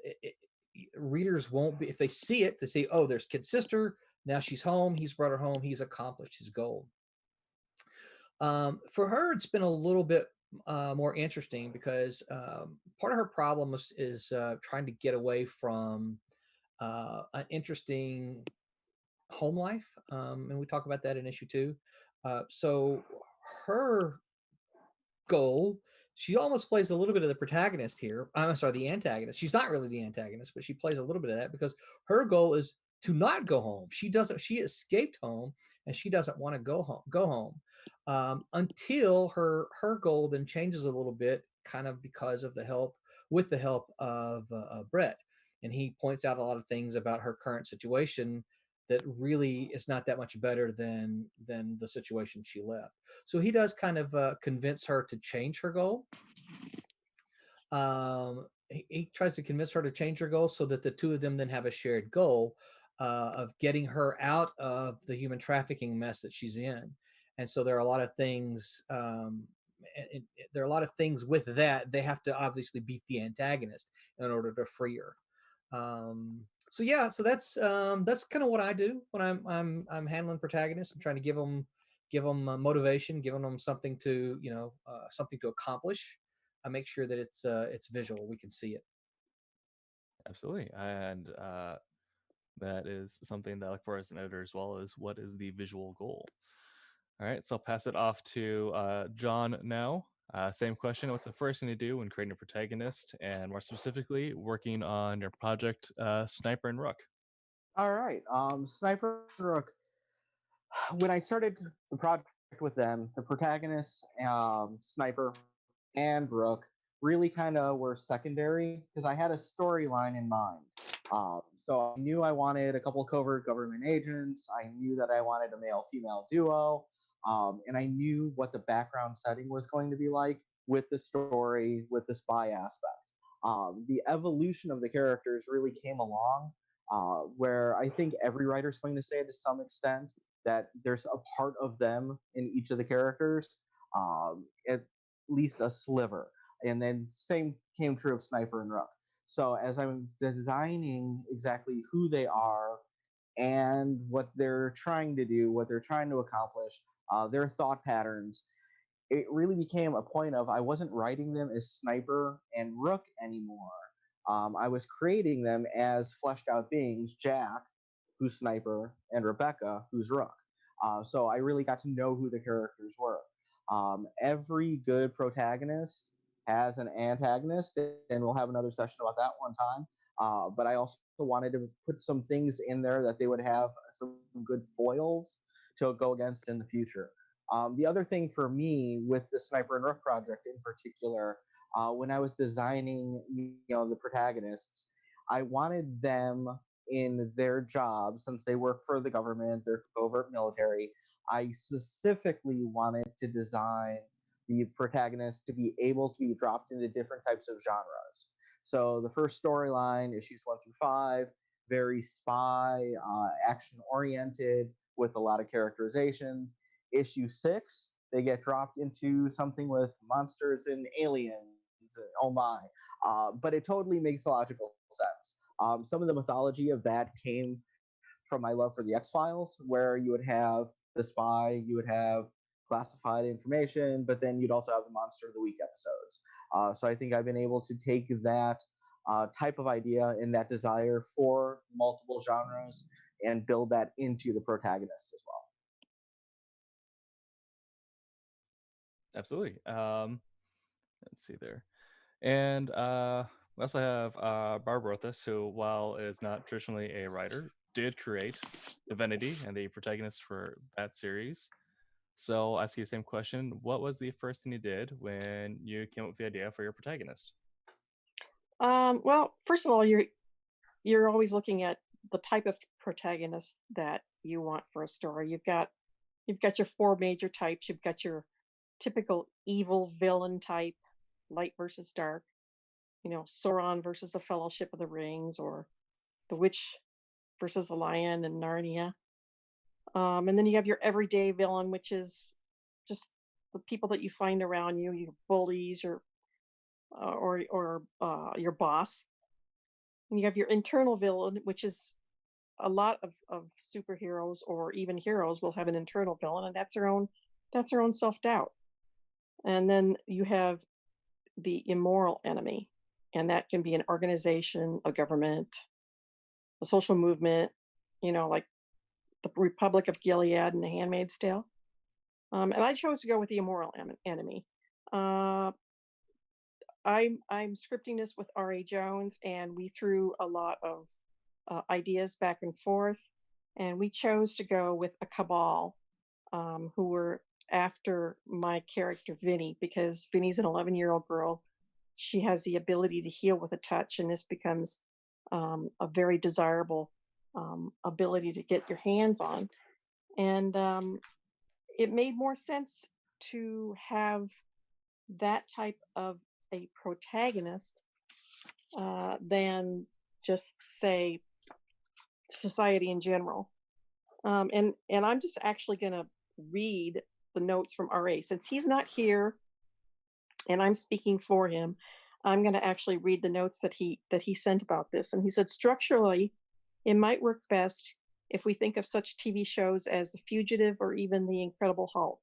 readers won't be, if they see it, they say, oh, there's kid's sister. Now she's home. He's brought her home. He's accomplished his goal. For her, it's been a little bit more interesting because part of her problem is trying to get away from an interesting home life. And we talk about that in issue 2. So her goal, she almost plays a little bit of the protagonist here. I'm sorry, the antagonist. She's not really the antagonist, but she plays a little bit of that because her goal is to not go home. She escaped home, and she doesn't want to go home until her goal then changes a little bit, kind of because of the help of Brett. And he points out a lot of things about her current situation that really is not that much better than the situation she left. So he does kind of convince her to change her goal. He tries to convince her to change her goal so that the 2 of them then have a shared goal of getting her out of the human trafficking mess that she's in. And so there are a lot of things. There are a lot of things with that. They have to obviously beat the antagonist in order to free her. So yeah, so that's kind of what I do when I'm handling protagonists. I'm trying to give them motivation, giving them something to something to accomplish. I make sure that it's visual. We can see it. Absolutely, and that is something that I look for as an editor as well, as what is the visual goal. All right, so I'll pass it off to John now. Same question. What's the first thing to do when creating a protagonist, and more specifically, working on your project, Sniper and Rook? All right. Sniper and Rook. When I started the project with them, the protagonists, Sniper and Rook, really kind of were secondary because I had a storyline in mind. So I knew I wanted a couple of covert government agents. I knew that I wanted a male-female duo. And I knew what the background setting was going to be like with the story, with the spy aspect. The evolution of the characters really came along where I think every writer is going to say to some extent that there's a part of them in each of the characters, at least a sliver. And then same came true of Sniper and Rook. So as I'm designing exactly who they are and what they're trying to do, what they're trying to accomplish, their thought patterns, it really became a point of I wasn't writing them as Sniper and Rook anymore. I was creating them as fleshed out beings, Jack, who's Sniper, and Rebecca, who's Rook. So I really got to know who the characters were. Every good protagonist has an antagonist, and we'll have another session about that one time. But I also wanted to put some things in there that they would have some good foils to go against in the future. The other thing for me with the Sniper and Rook project in particular, when I was designing, the protagonists, I wanted them in their jobs, since they work for the government, they're covert military. I specifically wanted to design the protagonist to be able to be dropped into different types of genres. So the first storyline, issues 1 through 5, very spy, action oriented with a lot of characterization. Issue 6, they get dropped into something with monsters and aliens. Oh my. But it totally makes logical sense. Some of the mythology of that came from my love for the X-Files, where you would have the spy, you would have classified information, but then you'd also have the Monster of the Week episodes. So I think I've been able to take that type of idea and that desire for multiple genres and build that into the protagonist as well. Absolutely. Let's see there. And we also have Barb Rothus, who, while is not traditionally a writer, did create Divinity and the protagonist for that series. So I'll ask you the same question. What was the first thing you did when you came up with the idea for your protagonist? Well, first of all, you're always looking at the type of protagonist that you want for a story. You've got your 4 major types. You've got your typical evil villain type, light versus dark. Sauron versus the Fellowship of the Rings, or the Witch versus the Lion in Narnia. And then you have your everyday villain, which is just the people that you find around you, your bullies, or your boss. And you have your internal villain, which is a lot of superheroes or even heroes will have an internal villain, and that's their own self-doubt. And then you have the immoral enemy, and that can be an organization, a government, a social movement, like the Republic of Gilead and The Handmaid's Tale. And I chose to go with the immoral enemy. I'm scripting this with R.A. Jones, and we threw a lot of ideas back and forth, and we chose to go with a cabal who were after my character Vinny, because Vinny's an 11-year-old girl. She has the ability to heal with a touch, and this becomes a very desirable ability to get your hands on. And it made more sense to have that type of a protagonist than just, say, society in general. And I'm just actually going to read the notes from RA. Since he's not here and I'm speaking for him, I'm going to actually read the notes that he sent about this. And he said, structurally, it might work best if we think of such TV shows as The Fugitive or even The Incredible Hulk.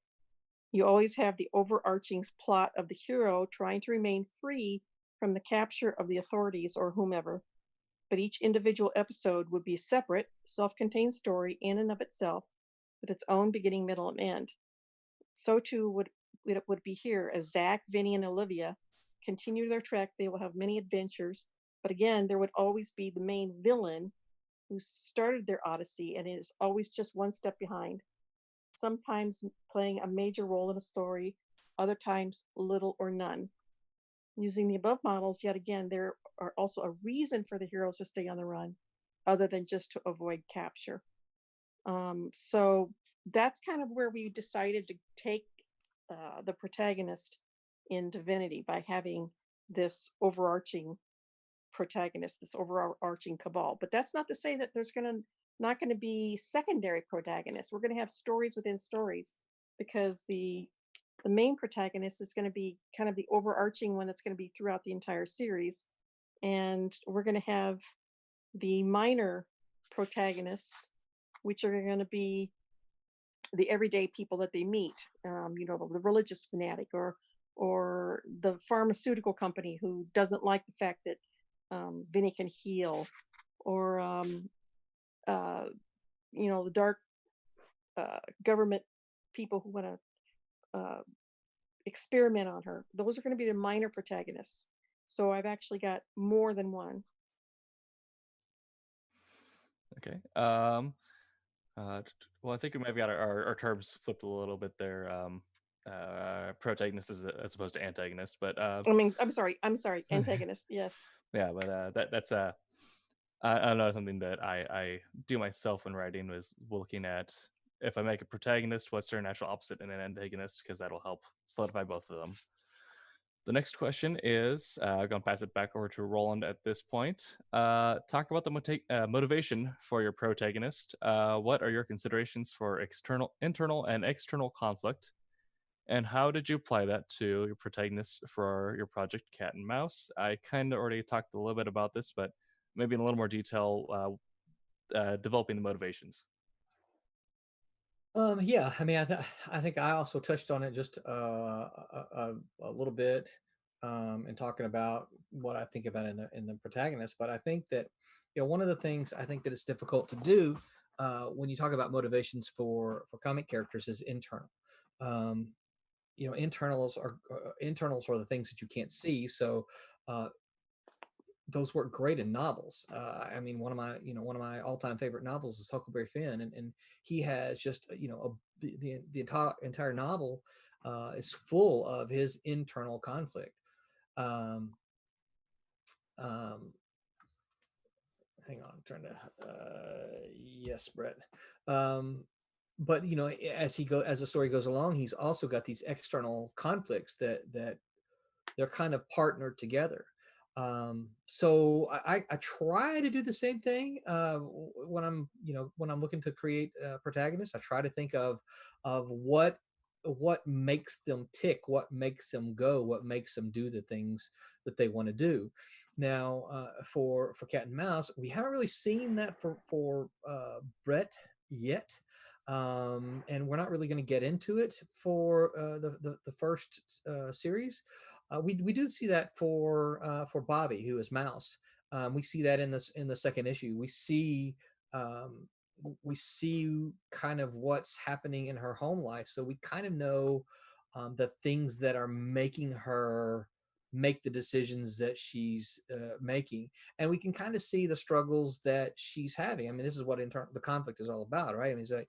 You always have the overarching plot of the hero trying to remain free from the capture of the authorities or whomever. But each individual episode would be a separate, self-contained story in and of itself, with its own beginning, middle, and end. So too would be here, as Zach, Vinny, and Olivia continue their trek. They will have many adventures, but again, there would always be the main villain who started their odyssey and is always just one step behind, sometimes playing a major role in a story, other times little or none. Using the above models, yet again, there are also a reason for the heroes to stay on the run, other than just to avoid capture. So that's kind of where we decided to take the protagonist in Divinity, by having this overarching protagonist, this overarching cabal. But that's not to say that there's not going to be secondary protagonists. We're going to have stories within stories, because the main protagonist is going to be kind of the overarching one that's going to be throughout the entire series. And we're going to have the minor protagonists, which are going to be the everyday people that they meet, the religious fanatic, or the pharmaceutical company who doesn't like the fact that Vinny can heal, or the dark government people who want to experiment on her. Those are going to be the minor protagonists. So I've actually got more than one. Okay. Well, I think we might have got our terms flipped a little bit there. Protagonist as opposed to antagonist, but I'm sorry, antagonist. Yes. Yeah, but that's I know something that I do myself when writing was looking at, if I make a protagonist, what's their natural opposite and an antagonist, because that'll help solidify both of them. The next question is, I'm going to pass it back over to Roland at this point. Talk about the motivation for your protagonist. What are your considerations for internal and external conflict? And how did you apply that to your protagonist for your project Cat and Mouse? I kind of already talked a little bit about this, but maybe in a little more detail, developing the motivations. Yeah, I mean, I think I also touched on it just a little bit in talking about what I think about in the protagonist. But I think that one of the things I think that it's difficult to do when you talk about motivations for comic characters is internal. Internals are the things that you can't see. So those work great in novels. I mean, one of my all-time favorite novels is Huckleberry Finn, and he has just the entire novel is full of his internal conflict. Hang on, I'm trying to. Yes, Brett. But as the story goes along, he's also got these external conflicts that they're kind of partnered together. So I try to do the same thing when I'm looking to create a protagonist. I try to think of what makes them tick, what makes them go, what makes them do the things that they want to do. Now, for Cat and Mouse, we haven't really seen that for Brett yet. And we're not really going to get into it for the first series. We do see that for Bobby, who is Mouse. We see that in the second issue. We see kind of what's happening in her home life, so we kind of know the things that are making her make the decisions that she's making, and we can kind of see the struggles that she's having. I mean, this is what the conflict is all about, right? I mean, it's like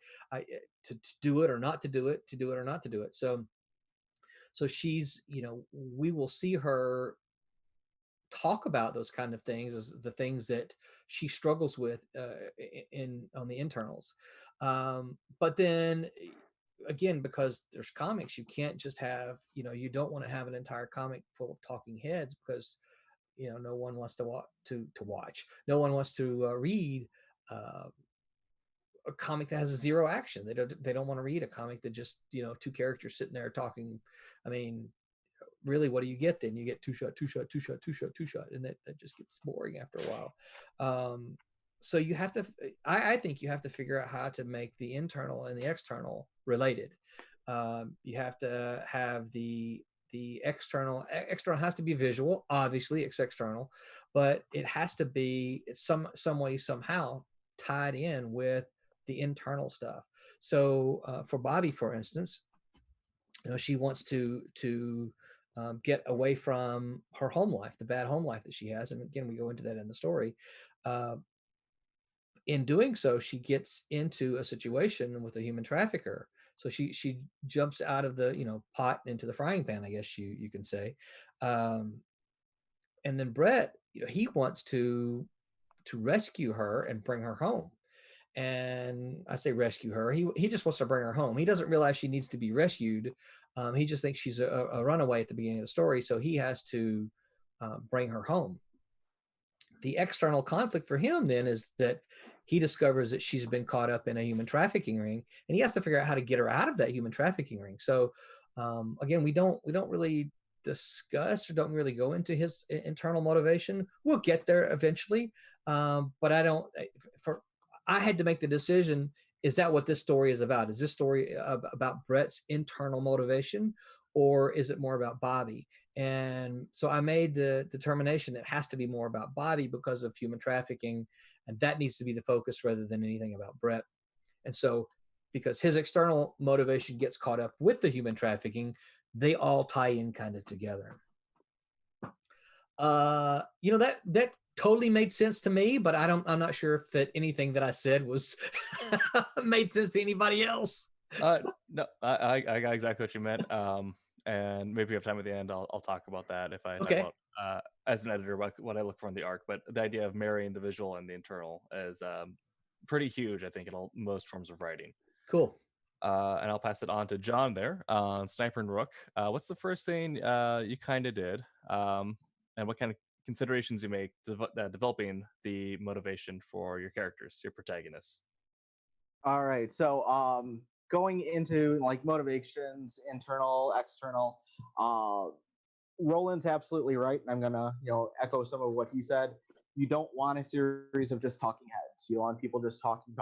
to do it or not to do it, to do it or not to do it. So she's, we will see her talk about those kind of things as the things that she struggles with on the internals. But then again, because there's comics, you can't just have, you don't want to have an entire comic full of talking heads, because no one wants to watch. No one wants to read a comic that has zero action. They don't want to read a comic that just two characters sitting there talking. I mean, really, what do you get then? You get two shot, and that just gets boring after a while. So you have to, I think you have to figure out how to make the internal and the external related. You have to have the external has to be visual. Obviously, it's external, but it has to be some way, somehow tied in with the internal stuff. So for Bobby, for instance, she wants to get away from her home life, the bad home life that she has. And again, we go into that in the story. In doing so, she gets into a situation with a human trafficker. So she jumps out of the pot into the frying pan, I guess you can say. And then Brett, he wants to rescue her and bring her home. And I say rescue her. He just wants to bring her home. He doesn't realize she needs to be rescued. He just thinks she's a runaway at the beginning of the story, so he has to bring her home. The external conflict for him then is that he discovers that she's been caught up in a human trafficking ring, and he has to figure out how to get her out of that human trafficking ring. So again, we don't really discuss or don't really go into his internal motivation. We'll get there eventually, but I had to make the decision is that what this story is about? Is this story about Brett's internal motivation, or is it more about Bobby? And so I made the determination that it has to be more about Bobby because of human trafficking, and that needs to be the focus rather than anything about Brett. And so, because his external motivation gets caught up with the human trafficking, they all tie in kind of together. That totally made sense to me, but I'm not sure if that anything that I said was made sense to anybody else. No, I got exactly what you meant. And maybe if we have time at the end, I'll talk about that if I talk about as an editor what I look for in the arc. But the idea of marrying the visual and the internal is pretty huge, I think, in most forms of writing. Cool. And I'll pass it on to John there on Sniper and Rook. What's the first thing you kind of did, and what kind of considerations you make developing the motivation for your characters, your protagonists? All right, so going into like motivations, internal, external, Roland's absolutely right, and I'm gonna echo some of what he said. You don't want a series of just talking heads. You want people just talking.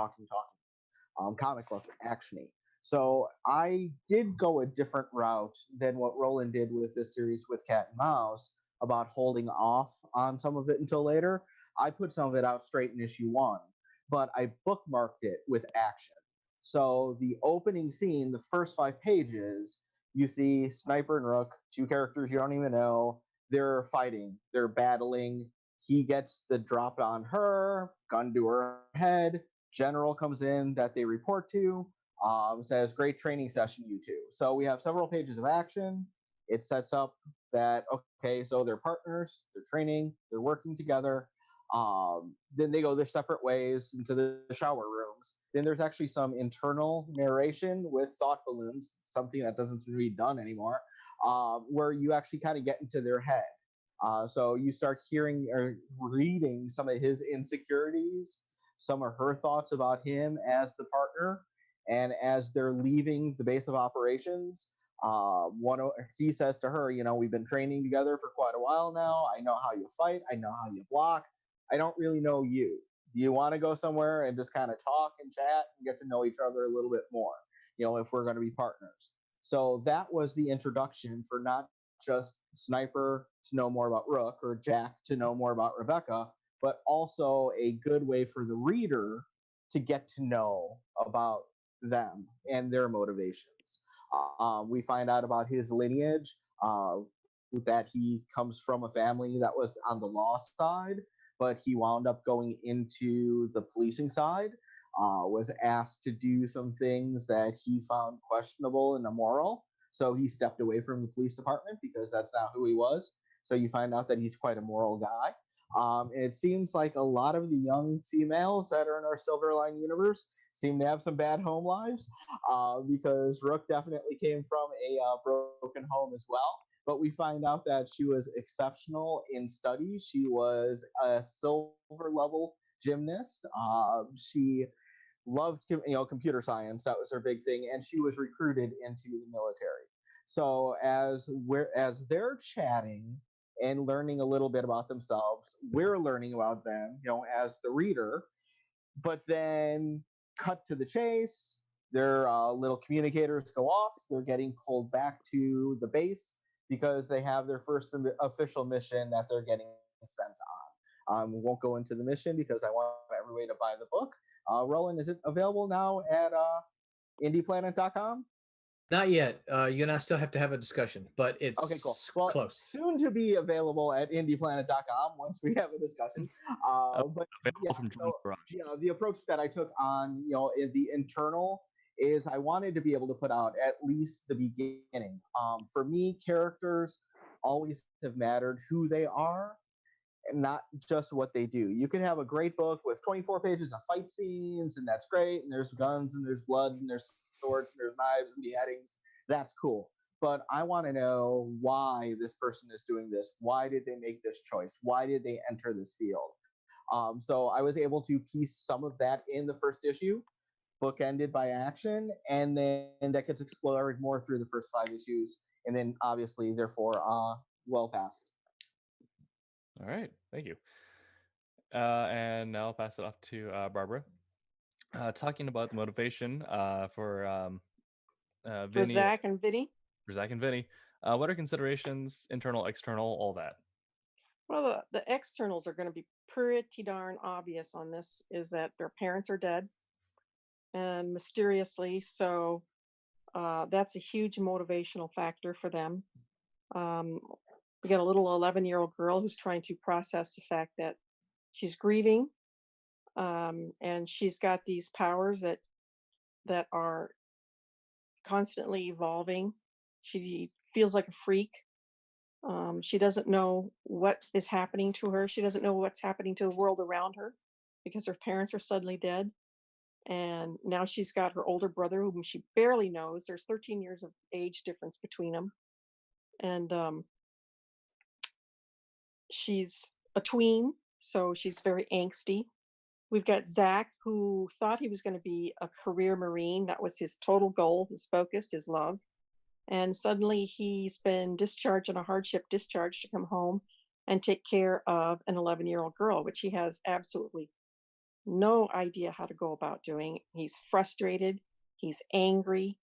Comic book actiony. So I did go a different route than what Roland did with this series with Cat and Mouse about holding off on some of it until later. I put some of it out straight in issue 1, but I bookmarked it with action. So the opening scene, the first 5 pages, you see Sniper and Rook, 2 characters you don't even know. They're fighting. They're battling. He gets the drop on her, gun to her head. General comes in that they report to, says, great training session, you two. So we have several pages of action. It sets up that, okay, so they're partners, they're training, they're working together. Then they go their separate ways into the shower rooms. Then there's actually some internal narration with thought balloons, something that doesn't seem to be done anymore, where you actually kind of get into their head. So you start hearing or reading some of his insecurities, some of her thoughts about him as the partner, and as they're leaving the base of operations, he says to her, we've been training together for quite a while now. I know how you fight. I know how you block. I don't really know you. Do you want to go somewhere and just kind of talk and chat and get to know each other a little bit more, if we're going to be partners? So that was the introduction for not just Sniper to know more about Rook or Jack to know more about Rebecca, but also a good way for the reader to get to know about them and their motivations. We find out about his lineage, that he comes from a family that was on the law side, but he wound up going into the policing side, was asked to do some things that he found questionable and immoral. So he stepped away from the police department because that's not who he was. So you find out that he's quite a moral guy. And it seems like a lot of the young females that are in our Silverline universe seem to have some bad home lives, because Rook definitely came from a broken home as well. But we find out that she was exceptional in studies. She was a silver level gymnast. She loved computer science. That was her big thing, and she was recruited into the military. So as they're chatting and learning a little bit about themselves, we're learning about them, as the reader. But then cut to the chase, their little communicators go off. They're getting pulled back to the base because they have their first official mission that they're getting sent on. We won't go into the mission because I want everybody to buy the book. Roland, is it available now at indieplanet.com? Not yet. You and I still have to have a discussion, but it's okay, cool. Well, close. Soon to be available at indieplanet.com once we have a discussion. But yeah, the approach that I took on, in the internal is I wanted to be able to put out at least the beginning. For me, characters always have mattered who they are and not just what they do. You can have a great book with 24 pages of fight scenes, and that's great, and there's guns, and there's blood, and there's swords, and there's knives, and beheadings. That's cool. But I want to know why this person is doing this. Why did they make this choice? Why did they enter this field? So I was able to piece some of that in the first issue, bookended by action, and then that gets explored more through the first 5 issues, and then obviously, therefore, well past. All right, thank you. And now I'll pass it off to Barbara. talking about the motivation for For Vinny, Zach and Vinny. for Zach and Vinny. What are considerations, internal, external, all that? Well, the externals are going to be pretty darn obvious on this, is that their parents are dead and mysteriously. So that's a huge motivational factor for them. We got a little 11-year-old girl who's trying to process the fact that she's grieving, and she's got these powers that are constantly evolving. She feels like a freak. She doesn't know what is happening to her. She doesn't know what's happening to the world around her because her parents are suddenly dead. And now she's got her older brother, whom she barely knows. There's 13 years of age difference between them. And she's a tween, so she's very angsty. We've got Zach, who thought he was going to be a career Marine. That was his total goal, his focus, his love. And suddenly he's been discharged on a hardship discharge to come home and take care of an 11-year-old girl, which he has absolutely no idea how to go about doing. He's frustrated. He's angry.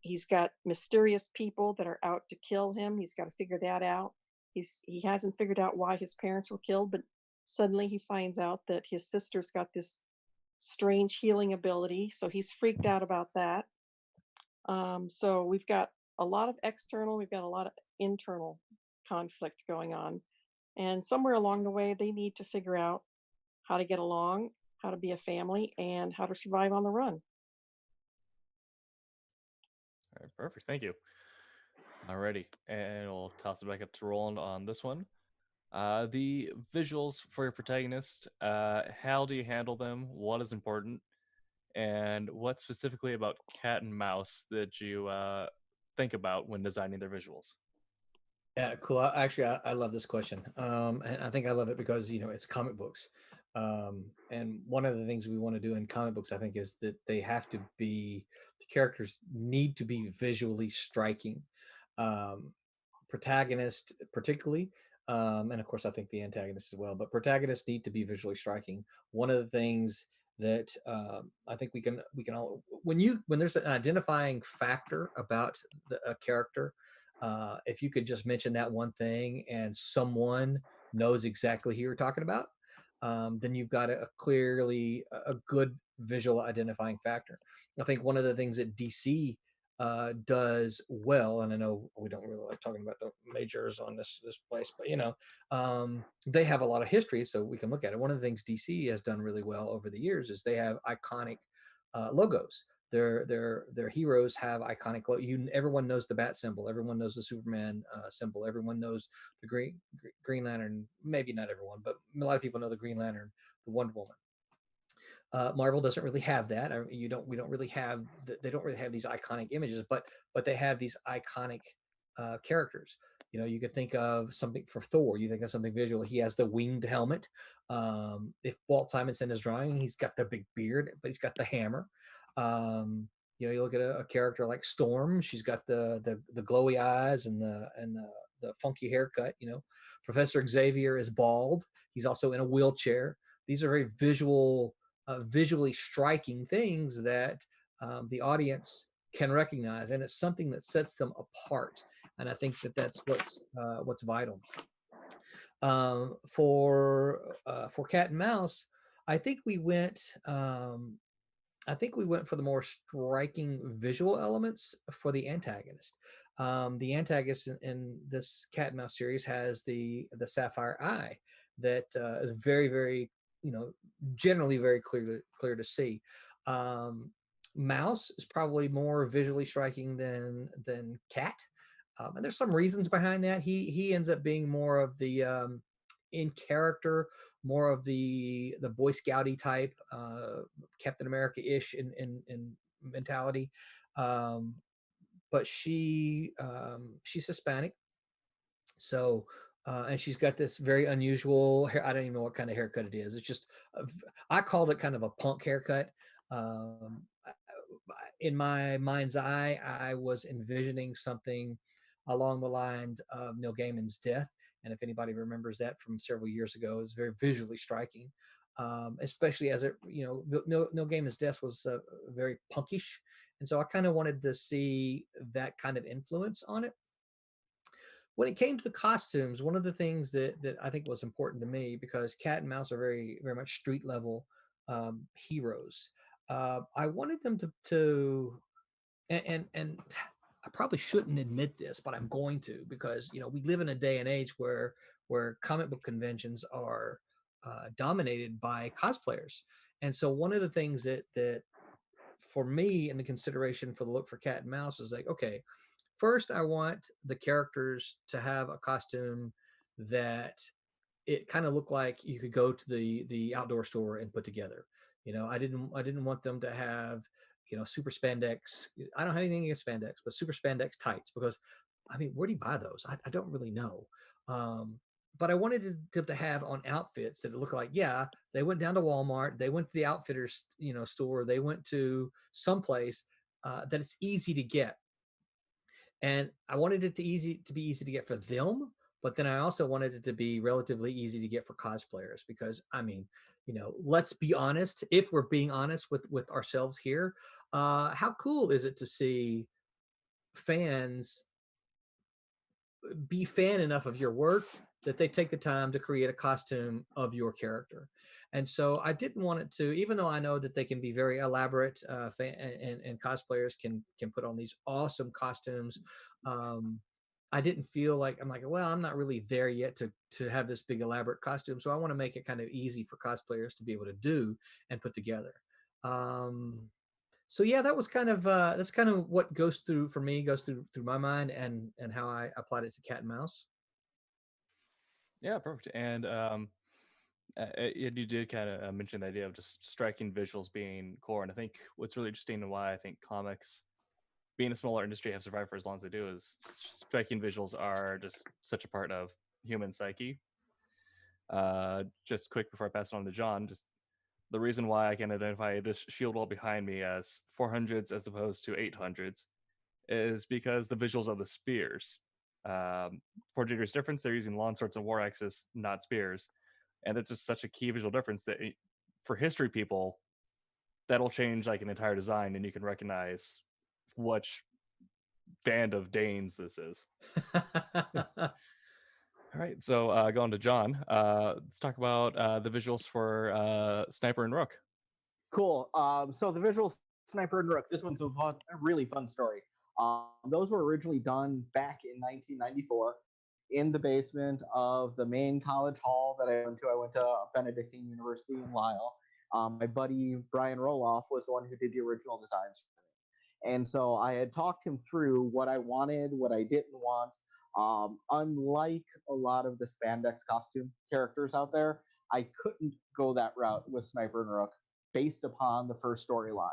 He's got mysterious people that are out to kill him. He's got to figure that out. He hasn't figured out why his parents were killed, but suddenly he finds out that his sister's got this strange healing ability. So he's freaked out about that. So we've got a lot of external, we've got a lot of internal conflict going on. And somewhere along the way, they need to figure out how to get along, how to be a family, and how to survive on the run. All right, perfect. Thank you. Alrighty, and we'll toss it back up to Roland on this one. The visuals for your protagonist, how do you handle them? What is important? And what specifically about cat and mouse that you think about when designing their visuals? Yeah, cool. I love this question. And I think I love it because, it's comic books. And one of the things we want to do in comic books, I think, is that the characters need to be visually striking. Protagonist, particularly, and of course, I think the antagonist as well, but protagonists need to be visually striking. One of the things that I think we can all, when there's an identifying factor about a character, if you could just mention that one thing and someone knows exactly who you're talking about, then you've got a clearly a good visual identifying factor. I think one of the things that DC does well, and I know we don't really like talking about the majors on this place, but they have a lot of history, so we can look at it. One of the things DC has done really well over the years is they have iconic logos. Their heroes have iconic everyone knows the bat symbol, everyone knows the Superman symbol, everyone knows the Green Lantern. Maybe not everyone, but a lot of people know the Green Lantern, the Wonder Woman. Marvel doesn't really have that. They don't really have these iconic images, but they have these iconic characters. You could think of something for Thor. You think of something visual. He has the winged helmet. If Walt Simonson is drawing, he's got the big beard, but he's got the hammer. You look at a character like Storm. She's got the glowy eyes and the funky haircut. Professor Xavier is bald. He's also in a wheelchair. These are very visually striking things that the audience can recognize, and it's something that sets them apart. And I think that's what's vital. For Cat and Mouse, I think we went for the more striking visual elements for the antagonist. The antagonist in this Cat and Mouse series has the sapphire eye that is very, very, generally very clear to see. Mouse is probably more visually striking than Cat, and there's some reasons behind that. He ends up being more of the in character, more of the Boy Scouty type, Captain America-ish in mentality, but she's Hispanic, so. And she's got this very unusual hair. I don't even know what kind of haircut it is. It's just, I called it kind of a punk haircut. In my mind's eye, I was envisioning something along the lines of Neil Gaiman's Death. And if anybody remembers that from several years ago, it's very visually striking. especially as it, No Game is Death was very punkish. And so I kind of wanted to see that kind of influence on it. When it came to the costumes, one of the things that I think was important to me, because Cat and Mouse are very, very much street level heroes, I wanted them to and I probably shouldn't admit this, but I'm going to, because we live in a day and age where comic book conventions are dominated by cosplayers. And so one of the things that for me, in the consideration for the look for Cat and Mouse, is like, okay, first I want the characters to have a costume that it kind of looked like you could go to the outdoor store and put together. I didn't want them to have super spandex. I don't have anything against spandex, but super spandex tights, because I mean, where do you buy those? I don't really know. But I wanted to have on outfits that it looked like, yeah, they went down to Walmart, they went to the outfitters store, they went to someplace that it's easy to get. And I wanted it to be easy to get for them, but then I also wanted it to be relatively easy to get for cosplayers, because I mean, let's be honest. If we're being honest with ourselves here, how cool is it to see fans be fan enough of your work that they take the time to create a costume of your character? And so I didn't want it to, even though I know that they can be very elaborate, and cosplayers can put on these awesome costumes. I didn't feel like, I'm like, well, I'm not really there yet to have this big elaborate costume. So I want to make it kind of easy for cosplayers to be able to do and put together. So yeah, that was that's kind of what goes through my mind, and how I applied it to Cat and Mouse. Yeah, perfect. And you did kind of mention the idea of just striking visuals being core, and I think what's really interesting and why I think comics, being a smaller industry, have survived for as long as they do is striking visuals are just such a part of human psyche. Just quick before I pass it on to John, just the reason why I can identify this shield wall behind me as 400s as opposed to 800s is because the visuals of the spears. For Jadier's difference, they're using long swords and war axes, not spears. And it's just such a key visual difference that for history people, that'll change like an entire design, and you can recognize which band of Danes this is. All right, so going to John, let's talk about the visuals for Sniper and Rook. Cool. So the visuals, Sniper and Rook, this one's a really fun story. Those were originally done back in 1994 in the basement of the main college hall that I went to. I went to Benedictine University in Lisle. My buddy Brian Roloff was the one who did the original designs. And so I had talked him through what I wanted, what I didn't want. Unlike a lot of the spandex costume characters out there, I couldn't go that route with Sniper and Rook based upon the first storyline.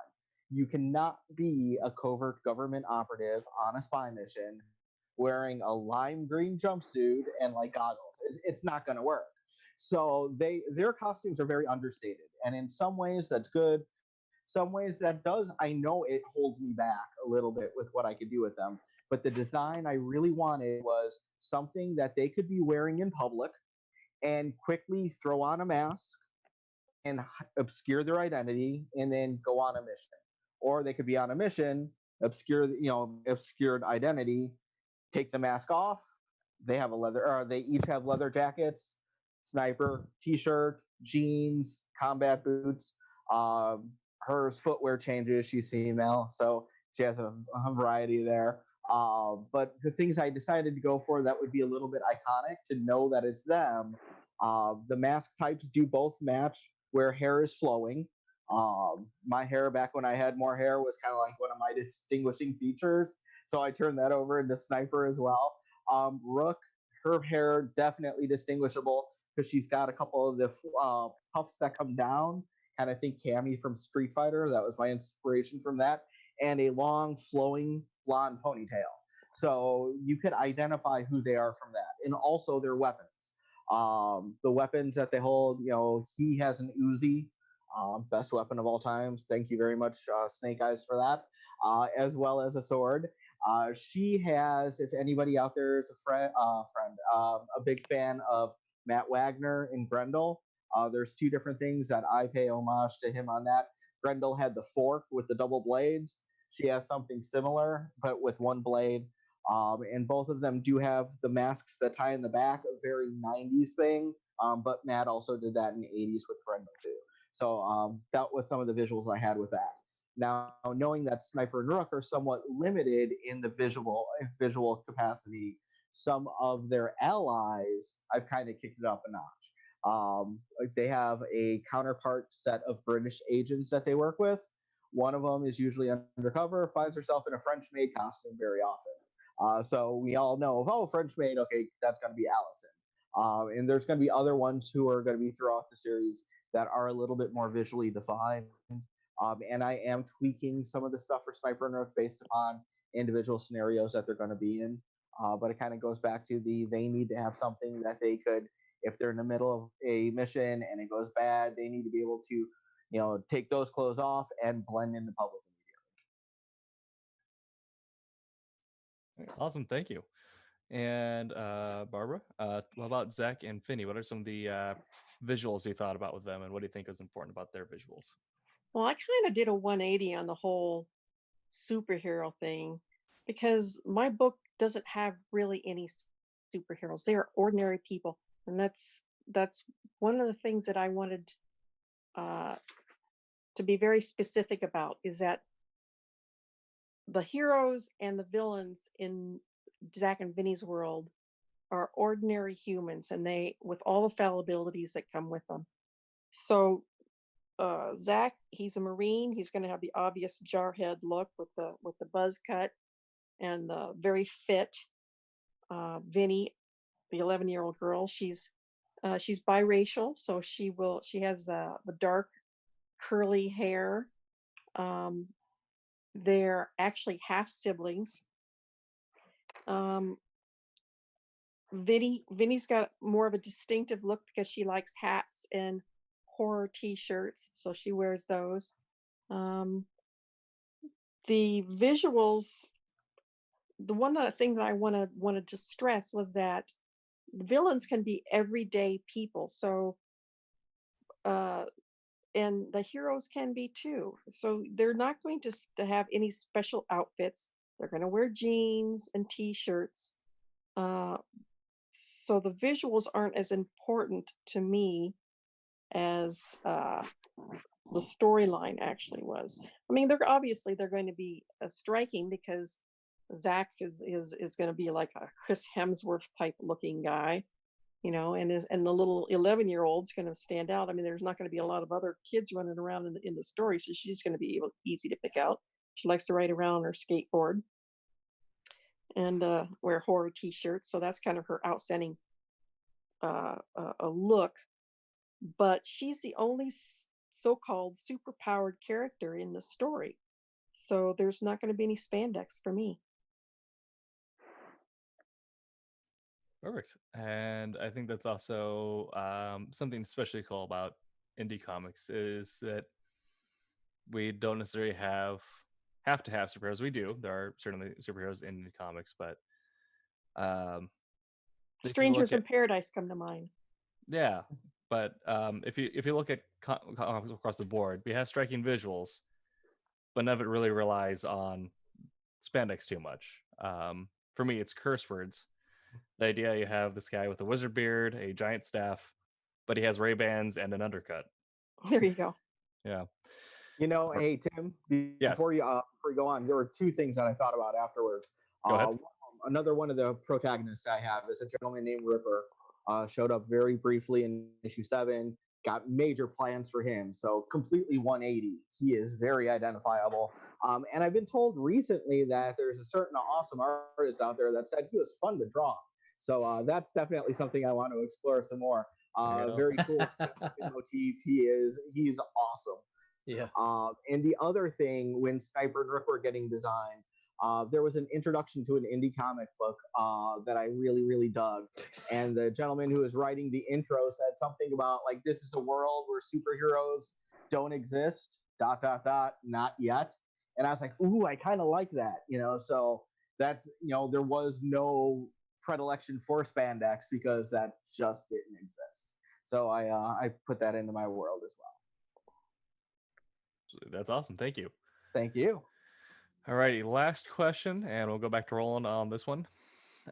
You cannot be a covert government operative on a spy mission wearing a lime green jumpsuit and like goggles. It's not going to work. So their costumes are very understated, and in some ways that's good. Some ways that does, I know it holds me back a little bit with what I could do with them. But the design I really wanted was something that they could be wearing in public and quickly throw on a mask and obscure their identity and then go on a mission. Or they could be on a mission, obscured identity, take the mask off. They each have leather jackets, sniper, t-shirt, jeans, combat boots. Her footwear changes. She's female, so she has a variety there. But the things I decided to go for that would be a little bit iconic to know that it's them. The mask types do both match where hair is flowing. My hair back when I had more hair was kind of like one of my distinguishing features, so I turned that over into Sniper as well. Rook, her hair definitely distinguishable because she's got a couple of the puffs that come down. Kind of think Cammy from Street Fighter. That was my inspiration from that. And a long, flowing blonde ponytail. So you could identify who they are from that. And also their weapons. The weapons that they hold, he has an Uzi, best weapon of all time. Thank you very much, Snake Eyes, for that. As well as a sword. She has, if anybody out there is a big fan of Matt Wagner in Grendel, There's two different things that I pay homage to him on that. Grendel had the fork with the double blades. She has something similar, but with one blade. And both of them do have the masks that tie in the back, a very 90s thing. But Matt also did that in the 80s with Grendel too. So that was some of the visuals I had with that. Now, knowing that Sniper and Rook are somewhat limited in the visual capacity, some of their allies, I've kind of kicked it up a notch. They have a counterpart set of British agents that they work with. One of them is usually undercover, finds herself in a French maid costume very often. So we all know, French maid, okay, that's going to be Allison. And there's going to be other ones who are going to be throughout the series that are a little bit more visually defined. And I am tweaking some of the stuff for Sniper and Rook based upon individual scenarios that they're going to be in. But it kind of goes back to they need to have something that they could, if they're in the middle of a mission and it goes bad, they need to be able to, take those clothes off and blend in the public immediately. Awesome, thank you. And Barbara, what about Zach and Finney? What are some of the visuals you thought about with them, and what do you think is important about their visuals? Well, I kind of did a 180 on the whole superhero thing, because my book doesn't have really any superheroes. They are ordinary people, and that's one of the things that I wanted to be very specific about, is that the heroes and the villains in Zach and Vinny's world are ordinary humans, and they, with all the fallibilities that come with them. So Zach, he's a Marine. He's going to have the obvious jarhead look with the buzz cut and the very fit. Vinny, the 11-year-old girl, she's biracial, so she has the dark curly hair. They're actually half siblings. Vinny's got more of a distinctive look because she likes hats and horror t-shirts, so she wears those. The visuals, the one thing that I wanted to stress was that villains can be everyday people, so and the heroes can be too. So they're not going to have any special outfits. They're going to wear jeans and t-shirts. So the visuals aren't as important to me as the storyline actually was. I mean, they're going to be striking, because Zach is going to be like a Chris Hemsworth type looking guy, and the little 11-year-old's going to stand out. I mean, there's not going to be a lot of other kids running around in the story, so she's going to be easy to pick out. She likes to ride around on her skateboard and wear horror t-shirts, so that's kind of her outstanding a look. But she's the only so-called superpowered character in the story, so there's not going to be any spandex for me. Perfect. And I think that's also something especially cool about indie comics, is that we don't necessarily have to have superheroes. We do. There are certainly superheroes in indie comics, but Strangers in Paradise come to mind. Yeah, but if you look at comics across the board, we have striking visuals, but none of it really relies on spandex too much. For me, it's curse words. The idea you have this guy with a wizard beard, a giant staff, but he has Ray-Bans and an undercut. There you go. Yeah. Hey Tim, before you go on, there were two things that I thought about afterwards. Go ahead. Another one of the protagonists I have is a gentleman named Ripper. Showed up very briefly in issue 7. Got major plans for him, so completely 180. He is very identifiable. And I've been told recently that there's a certain awesome artist out there that said he was fun to draw. So that's definitely something I want to explore some more. Very cool motif. He's awesome. Yeah. And the other thing, when Sniper and Rook were getting designed, there was an introduction to an indie comic book that I really, really dug. And the gentleman who was writing the intro said something about, like, this is a world where superheroes don't exist, ... not yet. And I was like, ooh, I kind of like that, so that's, there was no predilection for spandex because that just didn't exist. So I put that into my world as well. That's awesome. Thank you. Thank you. Alrighty, last question, and we'll go back to Roland on this one.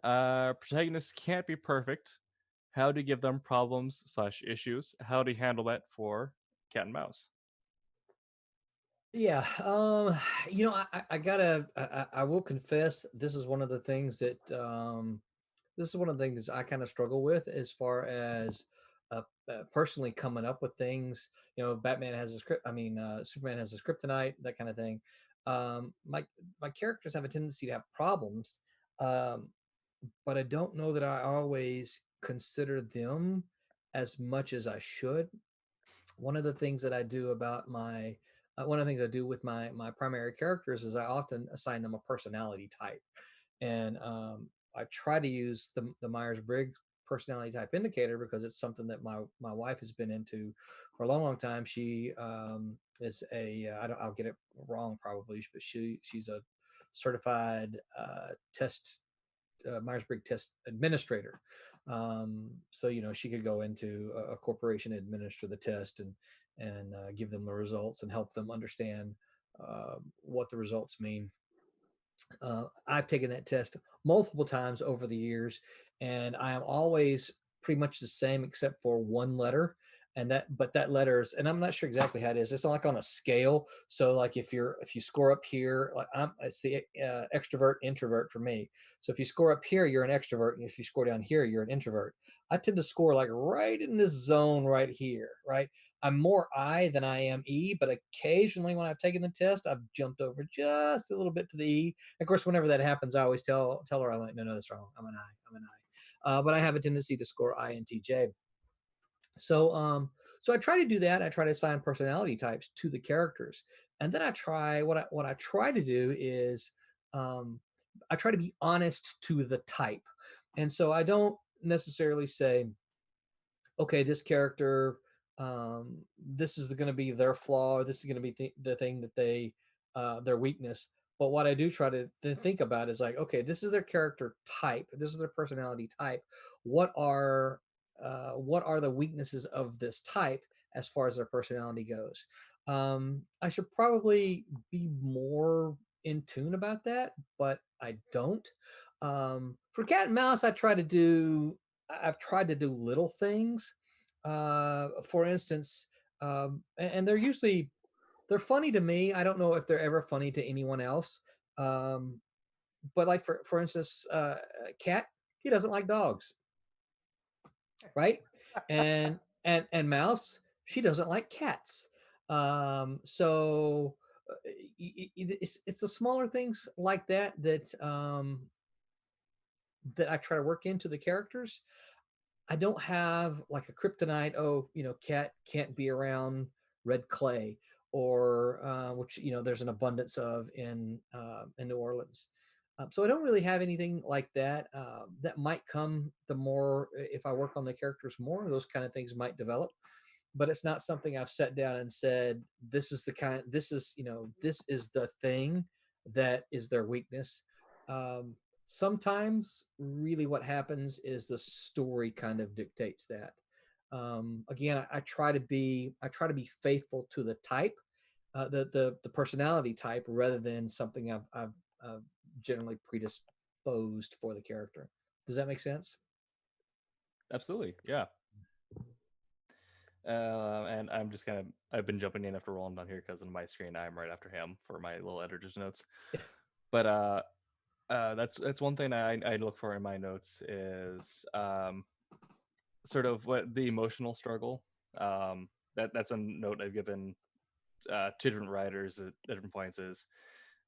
Protagonists can't be perfect. How do you give them problems/issues? How do you handle that for Cat and Mouse? Yeah, I will confess, this is one of the things that I kind of struggle with as far as personally coming up with things. Batman has a script. I mean, Superman has a kryptonite, that kind of thing. My characters have a tendency to have problems, um, but I don't know that I always consider them as much as I should. One of the things that I do about my one of the things I do with my primary characters is I often assign them a personality type, and I try to use the Myers-Briggs personality type indicator because it's something that my wife has been into for a long time. She is I'll get it wrong probably, but she's a certified Myers-Briggs test administrator. So she could go into a corporation, administer the test, and give them the results and help them understand what the results mean. I've taken that test multiple times over the years, and I am always pretty much the same except for one letter. But that letters, and I'm not sure exactly how it is. It's not like on a scale. So like if you score up here, like it's the extrovert introvert for me. So if you score up here, you're an extrovert, and if you score down here, you're an introvert. I tend to score like right in this zone right here, right? I'm more I than I am E, but occasionally when I've taken the test, I've jumped over just a little bit to the E. Of course, whenever that happens, I always tell her, I'm like, no, that's wrong. I'm an I. I'm an I. But I have a tendency to score INTJ. So I try to do that. I try to assign personality types to the characters, and then I try what I try to do is I try to be honest to the type, and so I don't necessarily say, okay, this character, this is going to be their flaw, or this is going to be the thing that their weakness. But what I do try to think about is like, okay, this is their character type, this is their personality type. What are the weaknesses of this type as far as their personality goes? I should probably be more in tune about that, but I don't. For Cat and Mouse, I've tried to do little things. For instance, and they're funny to me. I don't know if they're ever funny to anyone else. But like for instance, Cat, he doesn't like dogs, right? And Mouse, she doesn't like cats. So it's the smaller things like that I try to work into the characters. I don't have like a kryptonite. Oh, Cat can't be around red clay, or which there's an abundance of in New Orleans. So I don't really have anything like that. That might come the more if I work on the characters more. Those kind of things might develop, but it's not something I've sat down and said, this is the thing that is their weakness. Sometimes really what happens is the story kind of dictates that. Again, I try to be faithful to the type, the personality type, rather than something I've generally predisposed for the character. Does that make sense? Absolutely, yeah. And I've been jumping in after Roland on here because on my screen I'm right after him for my little editor's notes. But that's one thing I look for in my notes is sort of what the emotional struggle. That's a note I've given two different writers at different points is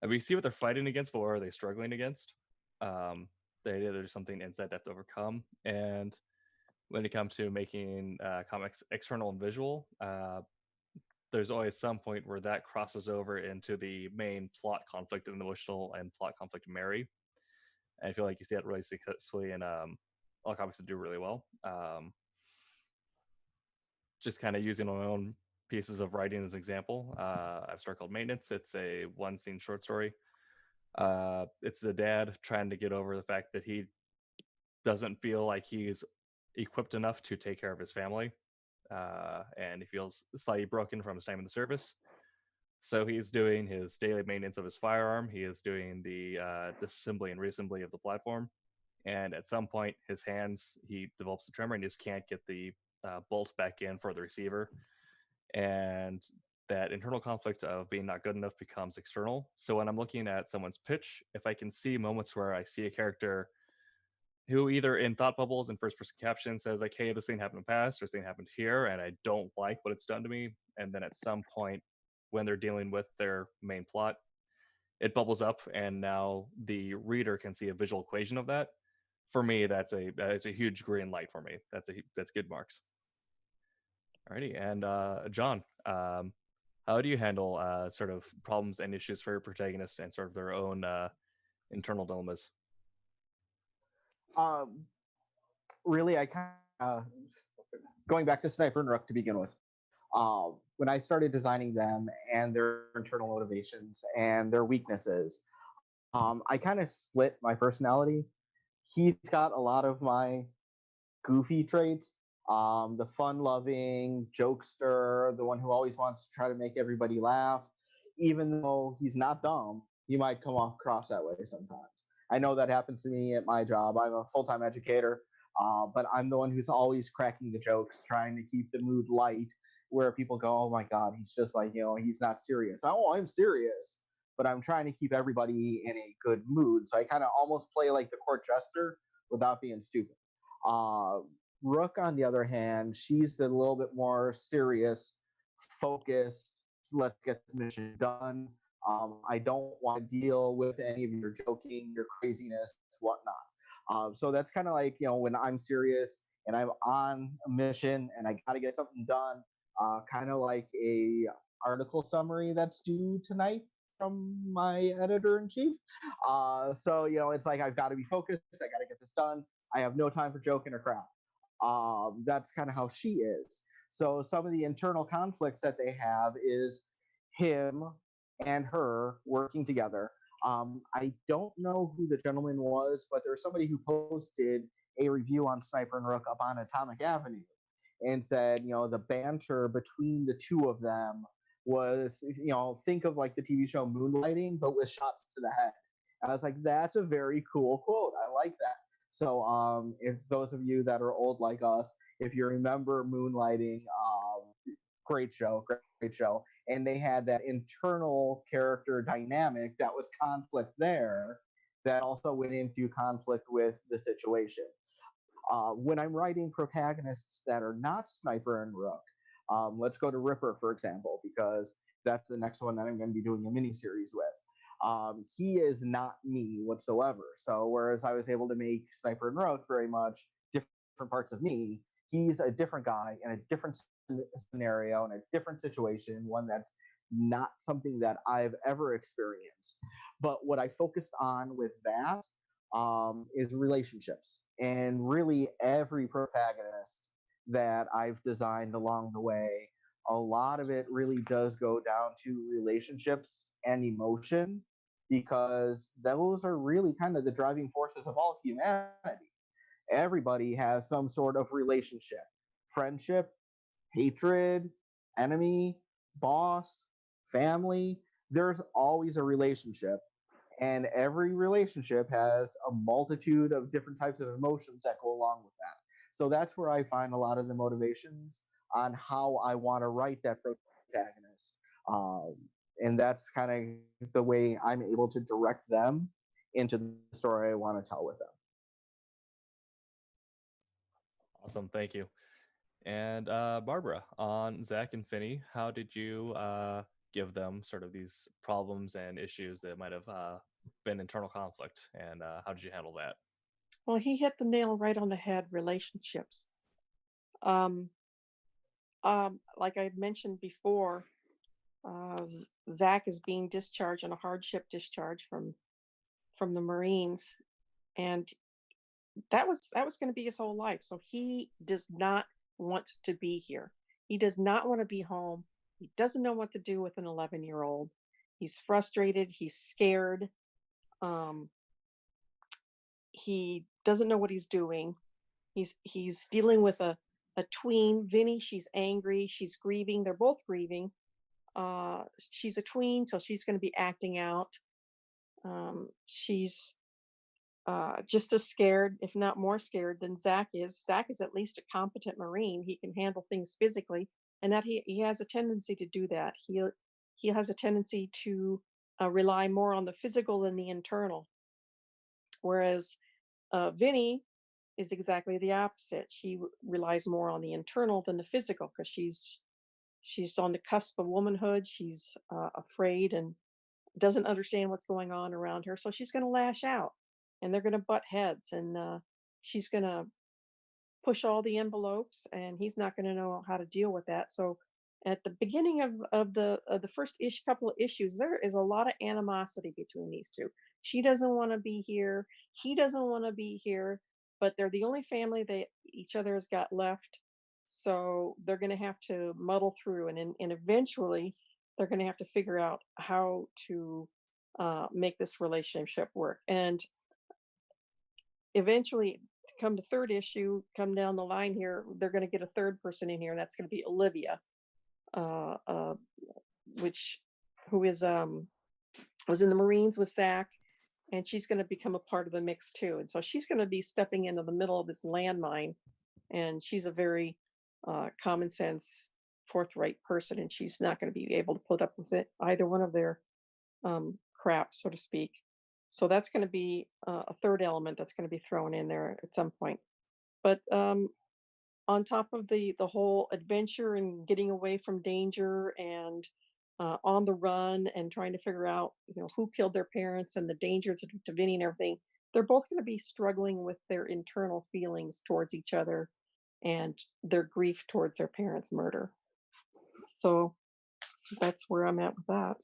we see what they're fighting against, but what are they struggling against? The idea there's something inside they have to overcome. And when it comes to making comics external and visual, there's always some point where that crosses over into the main plot conflict and emotional and plot conflict marry. And I feel like you see that really successfully in all comics that do really well. Just kind of using my own pieces of writing as an example. I have a story called Maintenance. It's a one scene short story. It's a dad trying to get over the fact that he doesn't feel like he's equipped enough to take care of his family. and he feels slightly broken from his time in the service. So he's doing his daily maintenance of his firearm. He is doing the disassembly and reassembly of the platform. And at some point, his hands, he develops a tremor and just can't get the bolt back in for the receiver. And that internal conflict of being not good enough becomes external. So when I'm looking at someone's pitch, if I can see moments where I see a character who either in thought bubbles and first person caption says like, hey, this thing happened in the past or this thing happened here and I don't like what it's done to me, and then at some point when they're dealing with their main plot, it bubbles up and now the reader can see a visual equation of that. For me, that's a huge green light for me. That's good marks. Alrighty, and John, how do you handle sort of problems and issues for your protagonists and sort of their own internal dilemmas? Really, I kind of going back to Sniper and Rook to begin with. When I started designing them and their internal motivations and their weaknesses, I kind of split my personality. He's got a lot of my goofy traits, the fun-loving jokester, the one who always wants to try to make everybody laugh. Even though he's not dumb, he might come across that way sometimes. I know that happens to me at my job. I'm a full-time educator, but I'm the one who's always cracking the jokes, trying to keep the mood light, where people go, oh my God, he's just like, he's not serious. Oh, I'm serious, but I'm trying to keep everybody in a good mood. So I kind of almost play like the court jester without being stupid. Rook, on the other hand, she's the little bit more serious, focused, let's get this mission done. I don't want to deal with any of your joking, your craziness, whatnot. So that's kind of like, when I'm serious and I'm on a mission and I got to get something done, kind of like a article summary that's due tonight from my editor-in-chief. So, it's like I've got to be focused. I got to get this done. I have no time for joking or crap. That's kind of how she is. So some of the internal conflicts that they have is him and her working together. I don't know who the gentleman was, but there's somebody who posted a review on Sniper and Rook up on Atomic Avenue and said, the banter between the two of them was, think of like the TV show Moonlighting, but with shots to the head. I was like, that's a very cool quote. I like that. So if those of you that are old like us, if you remember Moonlighting, great show. And they had that internal character dynamic that was conflict there that also went into conflict with the situation. When I'm writing protagonists that are not Sniper and Rook, let's go to Ripper, for example, because that's the next one that I'm going to be doing a miniseries with. He is not me whatsoever. So whereas I was able to make Sniper and Rook very much different parts of me, he's a different guy in a different scenario, in a different situation, one that's not something that I've ever experienced. But what I focused on with that is relationships. And really every protagonist that I've designed along the way, a lot of it really does go down to relationships and emotion, because those are really kind of the driving forces of all humanity. Everybody has some sort of relationship, friendship, hatred, enemy, boss, family. There's always a relationship, and every relationship has a multitude of different types of emotions that go along with that. So that's where I find a lot of the motivations on how I want to write that protagonist. And that's kind of the way I'm able to direct them into the story I want to tell with them. Awesome, thank you. And Barbara, on Zach and Finney, how did you give them sort of these problems and issues that might have been internal conflict, and how did you handle that? Well, he hit the nail right on the head. Relationships. Like I mentioned before, Zach is being discharged on a hardship discharge from the Marines, and that was going to be his whole life. So he does not want to be here. He does not want to be home. He doesn't know what to do with an 11-year-old. He's frustrated. He's scared. He doesn't know what he's doing. He's dealing with a a tween. Vinny, she's angry, she's grieving. They're both grieving. She's a tween, so she's going to be acting out. She's just as scared, if not more scared, than Zach is. Zach is at least a competent Marine. He can handle things physically, and that he has a tendency to do that. He has a tendency to rely more on the physical than the internal. Whereas Vinny is exactly the opposite. She relies more on the internal than the physical because she's on the cusp of womanhood. She's afraid and doesn't understand what's going on around her, so she's going to lash out, and they're going to butt heads, and she's going to push all the envelopes, and he's not going to know how to deal with that. So at the beginning of the first couple of issues, there is a lot of animosity between these two. She doesn't want to be here, he doesn't want to be here, but they're the only family that each other has got left. So they're going to have to muddle through, and eventually they're going to have to figure out how to make this relationship work. And eventually, come to third issue, come down the line here, they're going to get a third person in here, and that's going to be Olivia, who was in the Marines with Zach, and she's going to become a part of the mix too. And so she's going to be stepping into the middle of this landmine, and she's a very common sense, forthright person, and she's not going to be able to put up with it, either one of their crap, so to speak. So that's going to be a third element that's going to be thrown in there at some point. But on top of the whole adventure and getting away from danger and on the run and trying to figure out, who killed their parents and the danger to Vinny and everything, they're both going to be struggling with their internal feelings towards each other and their grief towards their parents' murder. So that's where I'm at with that.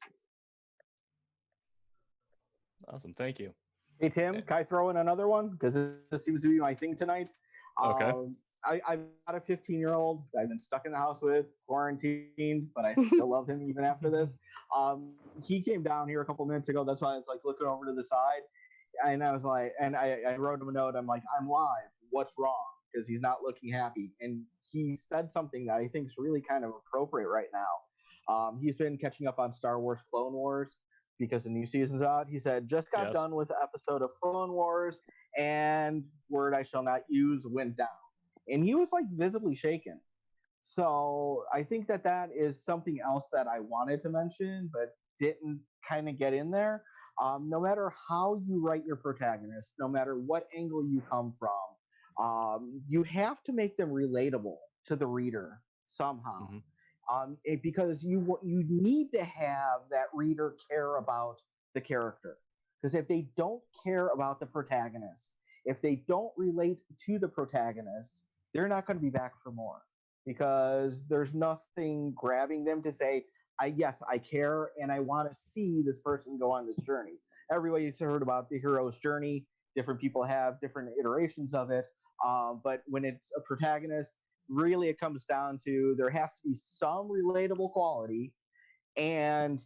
Awesome. Thank you. Hey, Tim, can I throw in another one? Because this seems to be my thing tonight. Okay. I've got a 15-year-old I've been stuck in the house with, quarantined, but I still love him even after this. He came down here a couple minutes ago. That's why I was like looking over to the side. And I was like, and I wrote him a note. I'm like, I'm live. What's wrong? Because he's not looking happy. And he said something that I think is really kind of appropriate right now. He's been catching up on Star Wars Clone Wars because the new season's out. He said, just got done with the episode of Clone Wars, and word I shall not use went down. And he was like visibly shaken. So I think that is something else that I wanted to mention, but didn't kind of get in there. No matter how you write your protagonist, no matter what angle you come from, you have to make them relatable to the reader somehow. Because you need to have that reader care about the character. Because if they don't care about the protagonist, if they don't relate to the protagonist, they're not going to be back for more. Because there's nothing grabbing them to say, yes, I care, and I want to see this person go on this journey. Everybody's heard about the hero's journey. Different people have different iterations of it. But when it's a protagonist, really it comes down to there has to be some relatable quality, and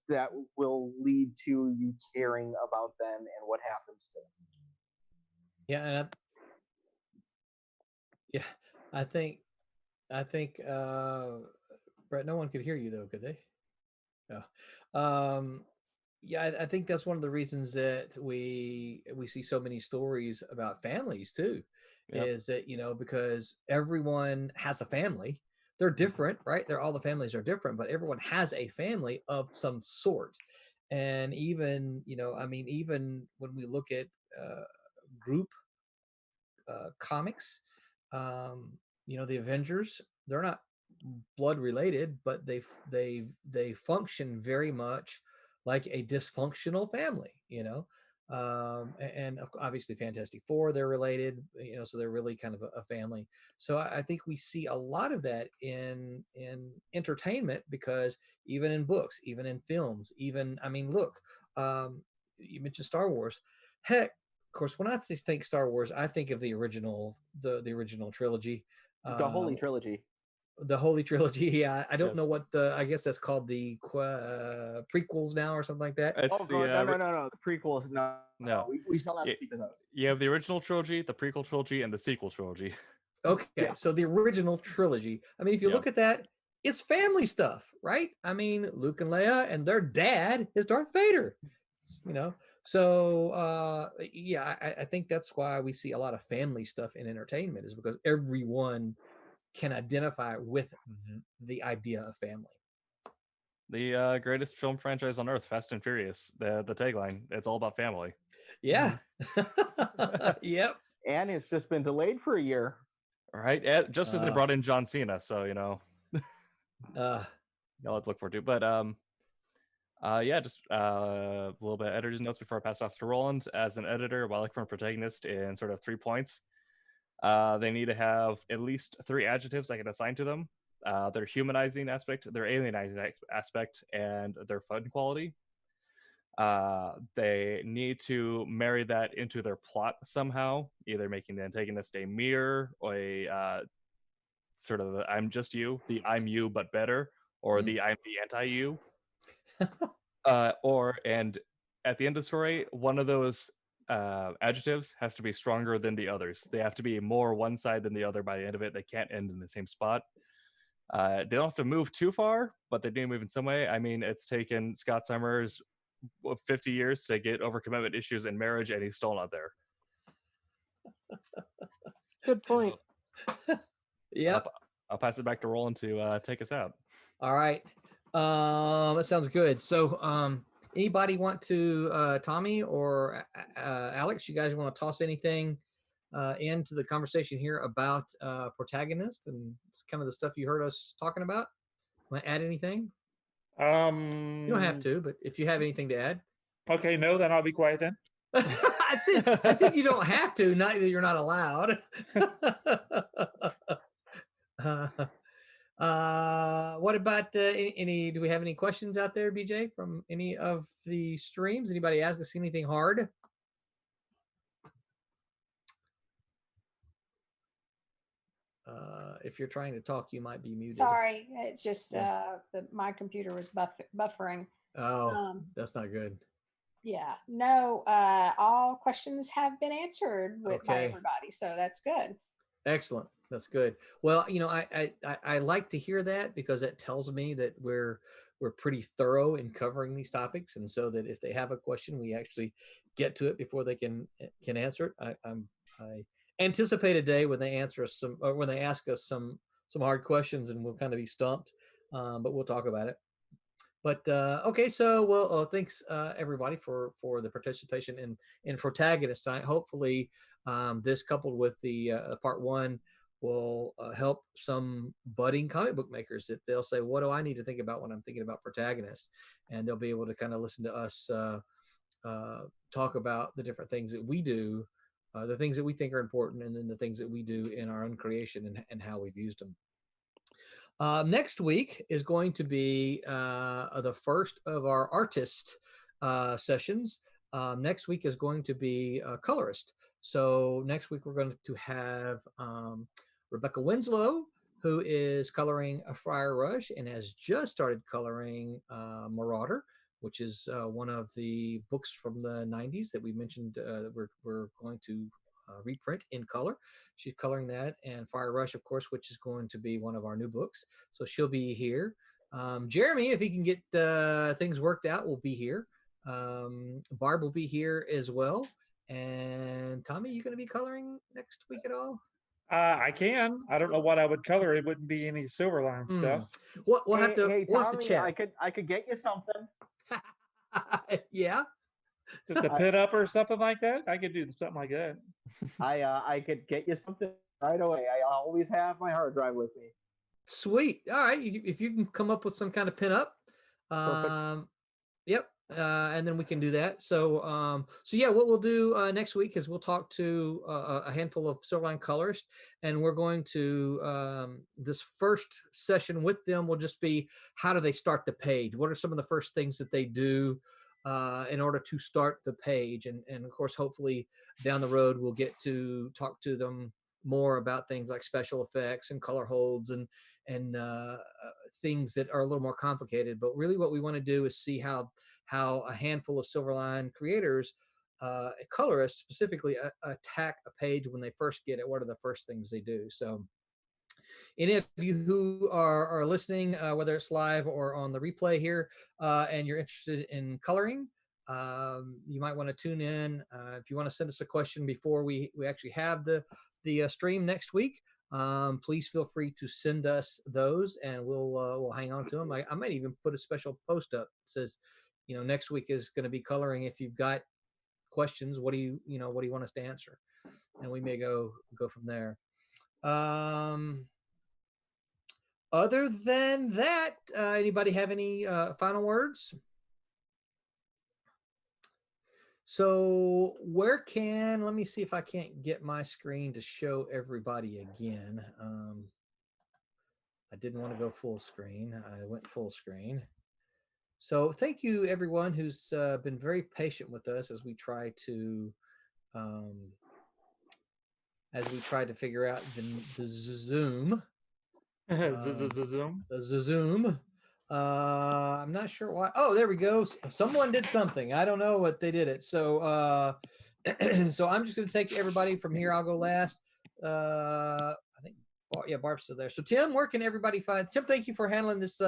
that will lead to you caring about them and what happens to them. Yeah, and I think Brett, no one could hear you though, could they? No. Yeah, I think that's one of the reasons that we see so many stories about families too. Yep. Is that because everyone has a family. They're different, right? All the families are different, but everyone has a family of some sort. And even even when we look at group comics, the Avengers, they're not blood related, but they function very much like a dysfunctional family, and obviously Fantastic Four, they're related, so they're really kind of a family. So I think we see a lot of that in entertainment, because even in books, even in films, look, you mentioned Star Wars. Heck, of course, when I think Star Wars, I think of the original trilogy. The Holy Trilogy. The Holy Trilogy. Yeah, I don't know what I guess that's called, the prequels now or something like that. No. The prequels, no. We shall not speak of those. You have the original trilogy, the prequel trilogy, and the sequel trilogy. Okay, so the original trilogy. I mean, if you look at that, it's family stuff, right? I mean, Luke and Leia and their dad is Darth Vader. You know, so yeah, I think that's why we see a lot of family stuff in entertainment, is because everyone can identify with the idea of family. The greatest film franchise on earth, Fast and Furious. The tagline, it's all about family. Yeah. Yep. And it's just been delayed for a year. Right? Just as they brought in John Cena, so you know. Y'all have to look forward to. But yeah, just a little bit of editor's notes before I pass off to Roland. As an editor, while I look for a protagonist in sort of 3 points, they need to have at least 3 adjectives I can assign to them. Their humanizing aspect, their alienizing aspect, and their fun quality. They need to marry that into their plot somehow, either making the antagonist a mirror or a sort of the I'm just you, the I'm you but better, or the I'm the anti-you. And at the end of the story, one of those adjectives has to be stronger than the others. They have to be more one side than the other by the end of it. They can't end in the same spot. They don't have to move too far, but they do move in some way. I mean, it's taken Scott Summers 50 years to get over commitment issues in marriage, and he's still not there. Good point. Yep. I'll pass it back to Roland to take us out. All right. That sounds good. So anybody want to, Tommy or Alex, you guys want to toss anything into the conversation here about Protagonist and it's kind of the stuff you heard us talking about? Want to add anything? You don't have to, but if you have anything to add. Okay, no, then I'll be quiet then. I said you don't have to, not that you're not allowed. What about any? Do we have any questions out there, BJ, from any of the streams? Anybody ask us anything hard? If you're trying to talk, you might be muted. Sorry, it's just my computer was buffering. Oh, that's not good. Yeah, no, all questions have been answered by everybody, so that's good. Excellent. That's good. Well, you know, I like to hear that because it tells me that we're pretty thorough in covering these topics, and so that if they have a question, we actually get to it before they can answer it. I anticipate a day when they answer us when they ask us some hard questions, and we'll kind of be stumped. But we'll talk about it. But okay, so well, thanks everybody for the participation in Protagonist tonight. Hopefully, this coupled with the part 1 will help some budding comic book makers, that they'll say, what do I need to think about when I'm thinking about Protagonist? And they'll be able to kind of listen to us talk about the different things that we do, the things that we think are important, and then the things that we do in our own creation and how we've used them. Next week is going to be the first of our artist sessions. Next week is going to be a colorist. So next week we're going to have Rebecca Winslow, who is coloring a Friar Rush and has just started coloring Marauder, which is one of the books from the 90s that we mentioned that we're going to reprint in color. She's coloring that, and Fire Rush, of course, which is going to be one of our new books. So she'll be here. Jeremy, if he can get things worked out, will be here. Barb will be here as well. And Tommy, you going to be coloring next week at all? I can. I don't know what I would color. It wouldn't be any Silverline stuff. We'll have to. Hey, we'll Tommy, have to chat. I could get you something. Yeah. Just a pin up or something like that. I could do something like that. I could get you something right away. I always have my hard drive with me. Sweet. All right. If you can come up with some kind of pin up, yep. And then we can do that. So yeah, what we'll do next week is we'll talk to a handful of Silverline colorists, and we're going to this first session with them will just be, how do they start the page? What are some of the first things that they do in order to start the page? And of course, hopefully down the road, we'll get to talk to them more about things like special effects and color holds and things that are a little more complicated. But really what we want to do is see how a handful of Silverline creators colorists specifically attack a page when they first get it. What are the first things they do? So any of you who are listening, whether it's live or on the replay here, and you're interested in coloring, you might want to tune in. If you want to send us a question before we actually have the stream next week, please feel free to send us those, and we'll hang on to them. I might even put a special post up that says, next week is going to be coloring. If you've got questions, what do you want us to answer? And we may go from there. Other than that, anybody have any final words? So let me see if I can't get my screen to show everybody again. I didn't want to go full screen. I went full screen. So thank you everyone who's been very patient with us as we try to figure out the Zoom. The Zoom. I'm not sure why. Oh, there we go. Someone did something. I don't know what they did it. So so I'm just going to take everybody from here. I'll go last. I think Barb's still there. So Tim, where can everybody find Tim? Thank you for handling this.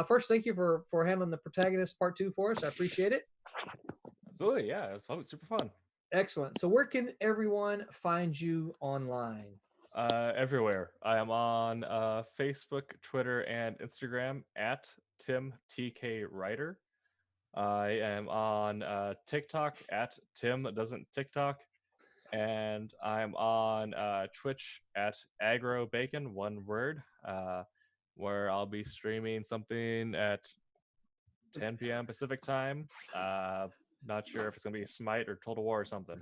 First, thank you for handling the Protagonist Part 2 for us. I appreciate it. Absolutely, yeah, it was super fun. Excellent. So where can everyone find you online? Everywhere. I am on Facebook, Twitter, and Instagram at Tim TK Writer. I am on TikTok at Tim Doesn't TikTok, and I'm on Twitch at Agro Bacon, one word, where I'll be streaming something at 10 p.m. Pacific time. Not sure if it's gonna be Smite or Total War or something.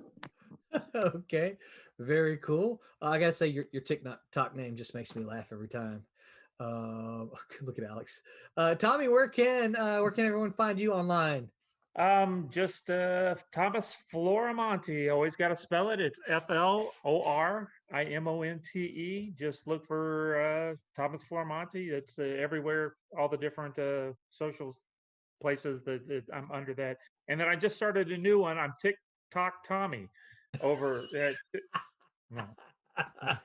Okay, very cool. I gotta say your TikTok name just makes me laugh every time. Look at Alex. Tommy, where can everyone find you online? Just Thomas Florimonte. Always got to spell it. It's FLORIMONTE. Just look for Thomas Florimonte. It's everywhere, all the different social places that I'm under that. And then I just started a new one. I'm TikTok Tommy over no.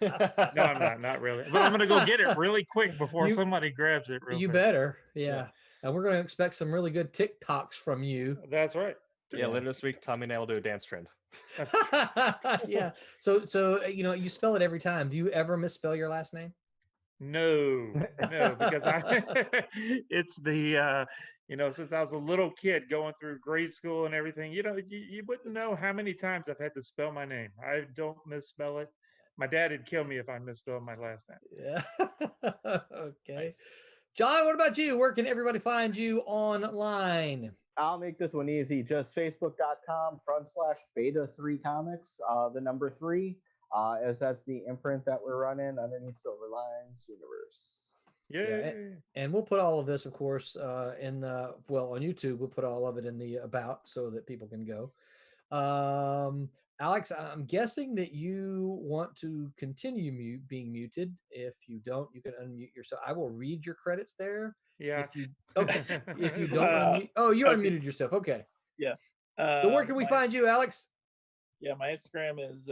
No, I'm not really. But I'm going to go get it really quick before somebody grabs it. You better. Yeah. And we're going to expect some really good TikToks from you. That's right. Yeah, later this week, Tommy and I will do a dance trend. Yeah. So you spell it every time. Do you ever misspell your last name? No, because it's the since I was a little kid going through grade school and everything, you wouldn't know how many times I've had to spell my name. I don't misspell it. My dad would kill me if I misspelled my last name. Yeah. Okay. Nice. John, what about you? Where can everybody find you online? I'll make this one easy. Just facebook.com/beta3comics, the number 3, as that's the imprint that we're running underneath Silverline's universe. Yeah, and we'll put all of this, of course, on YouTube. We'll put all of it in the about so that people can go. Alex, I'm guessing that you want to continue being muted. If you don't, you can unmute yourself. I will read your credits there. Yeah. If you don't unmute, you unmuted yourself. Okay. Yeah. So where can we find you, Alex? Yeah, my Instagram is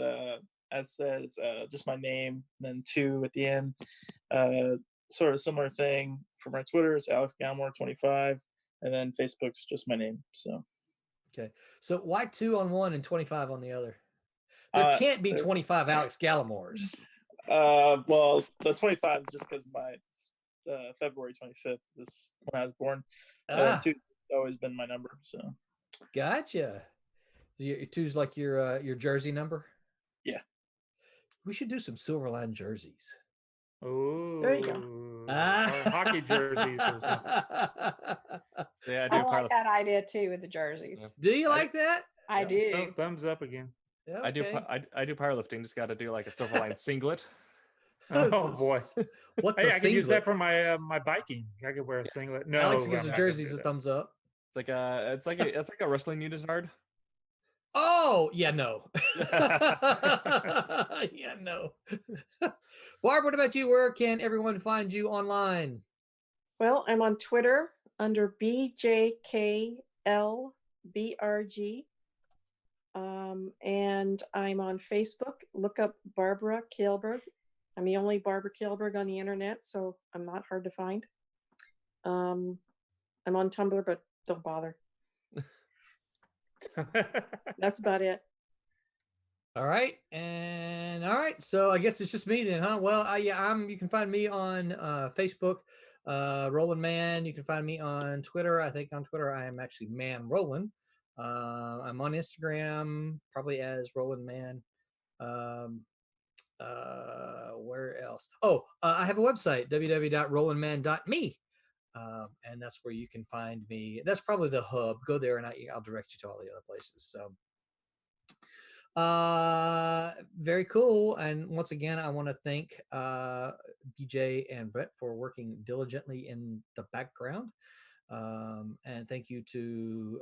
as said, it's just my name, then 2 at the end. Sort of similar thing for my Twitter. It's Alex Gallimore 25, and then Facebook's just my name. So. Okay. So why 2 on one and 25 on the other? There can't be 25 Alex Gallimores. Well, the 25 is just because my February 25th is when I was born. 2 has always been my number. So. Gotcha. So your 2's like your jersey number? Yeah. We should do some Silverline jerseys. Oh, there you go. Hockey jerseys or something. Yeah, I like that idea too with the jerseys. Do you like that? I do. Oh, thumbs up again. Okay. I do powerlifting. Just got to do like a Silverline singlet. Oh boy! What's I could use that for my my biking. I could wear a singlet. No, Alex gives the jerseys a thumbs up. It's like a wrestling unit card. Oh yeah, no. Yeah, no. Barb, what about you? Where can everyone find you online? Well, I'm on Twitter under BJKLBRG. And I'm on Facebook. Look up Barbara Kaalberg. I'm the only Barbara Kaalberg on the internet, so I'm not hard to find. I'm on Tumblr, but don't bother. That's about it. All right, so I guess it's just me then, huh? Well, you can find me on Facebook, Roland Mann. You can find me on Twitter. I think on Twitter I am actually Man Roland. I'm on Instagram, probably as Roland Mann. Where else? I have a website, www.rolandmann.me. And that's where you can find me. That's probably the hub. Go there and I'll direct you to all the other places. So very cool. And once again, I want to thank BJ and Brett for working diligently in the background. And thank you to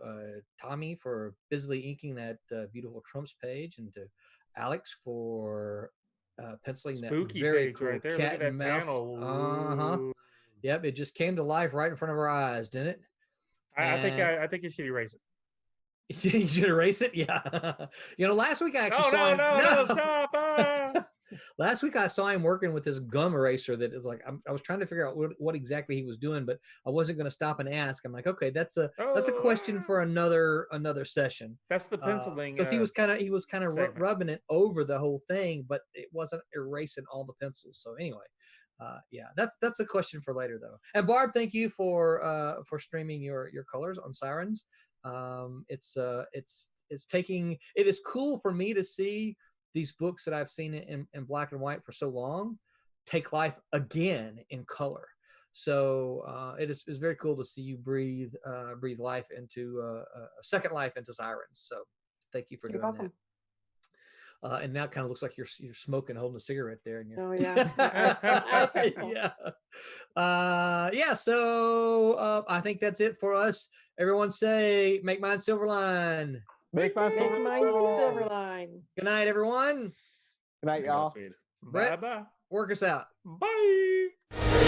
Tommy for busily inking that beautiful Trumps page, and to Alex for penciling Spooky that very page cool right there. cat Look at and that mouse. panel. Yep, it just came to life right in front of our eyes, didn't it? I think you should erase it. You should erase it. Yeah. Last week I actually saw him. No, stop. Last week I saw him working with this gum eraser that is like, I was trying to figure out what exactly he was doing, but I wasn't going to stop and ask. I'm like, okay, that's a question for another session. That's the penciling. Because he was kind of rubbing it over the whole thing, but it wasn't erasing all the pencils. So anyway, that's a question for later though. And Barb, thank you for streaming your colors on Sirens. It is cool for me to see these books that I've seen in black and white for so long take life again in color. So it's very cool to see you breathe life into a second life into Sirens. So thank you for doing that. And now it kind of looks like you're smoking, holding a cigarette there. And oh yeah. So I think that's it for us. Everyone say, make mine Silverline. Make mine Silverline. Good night, everyone. Good night, y'all. Brett, Bye-bye. work us out. Bye.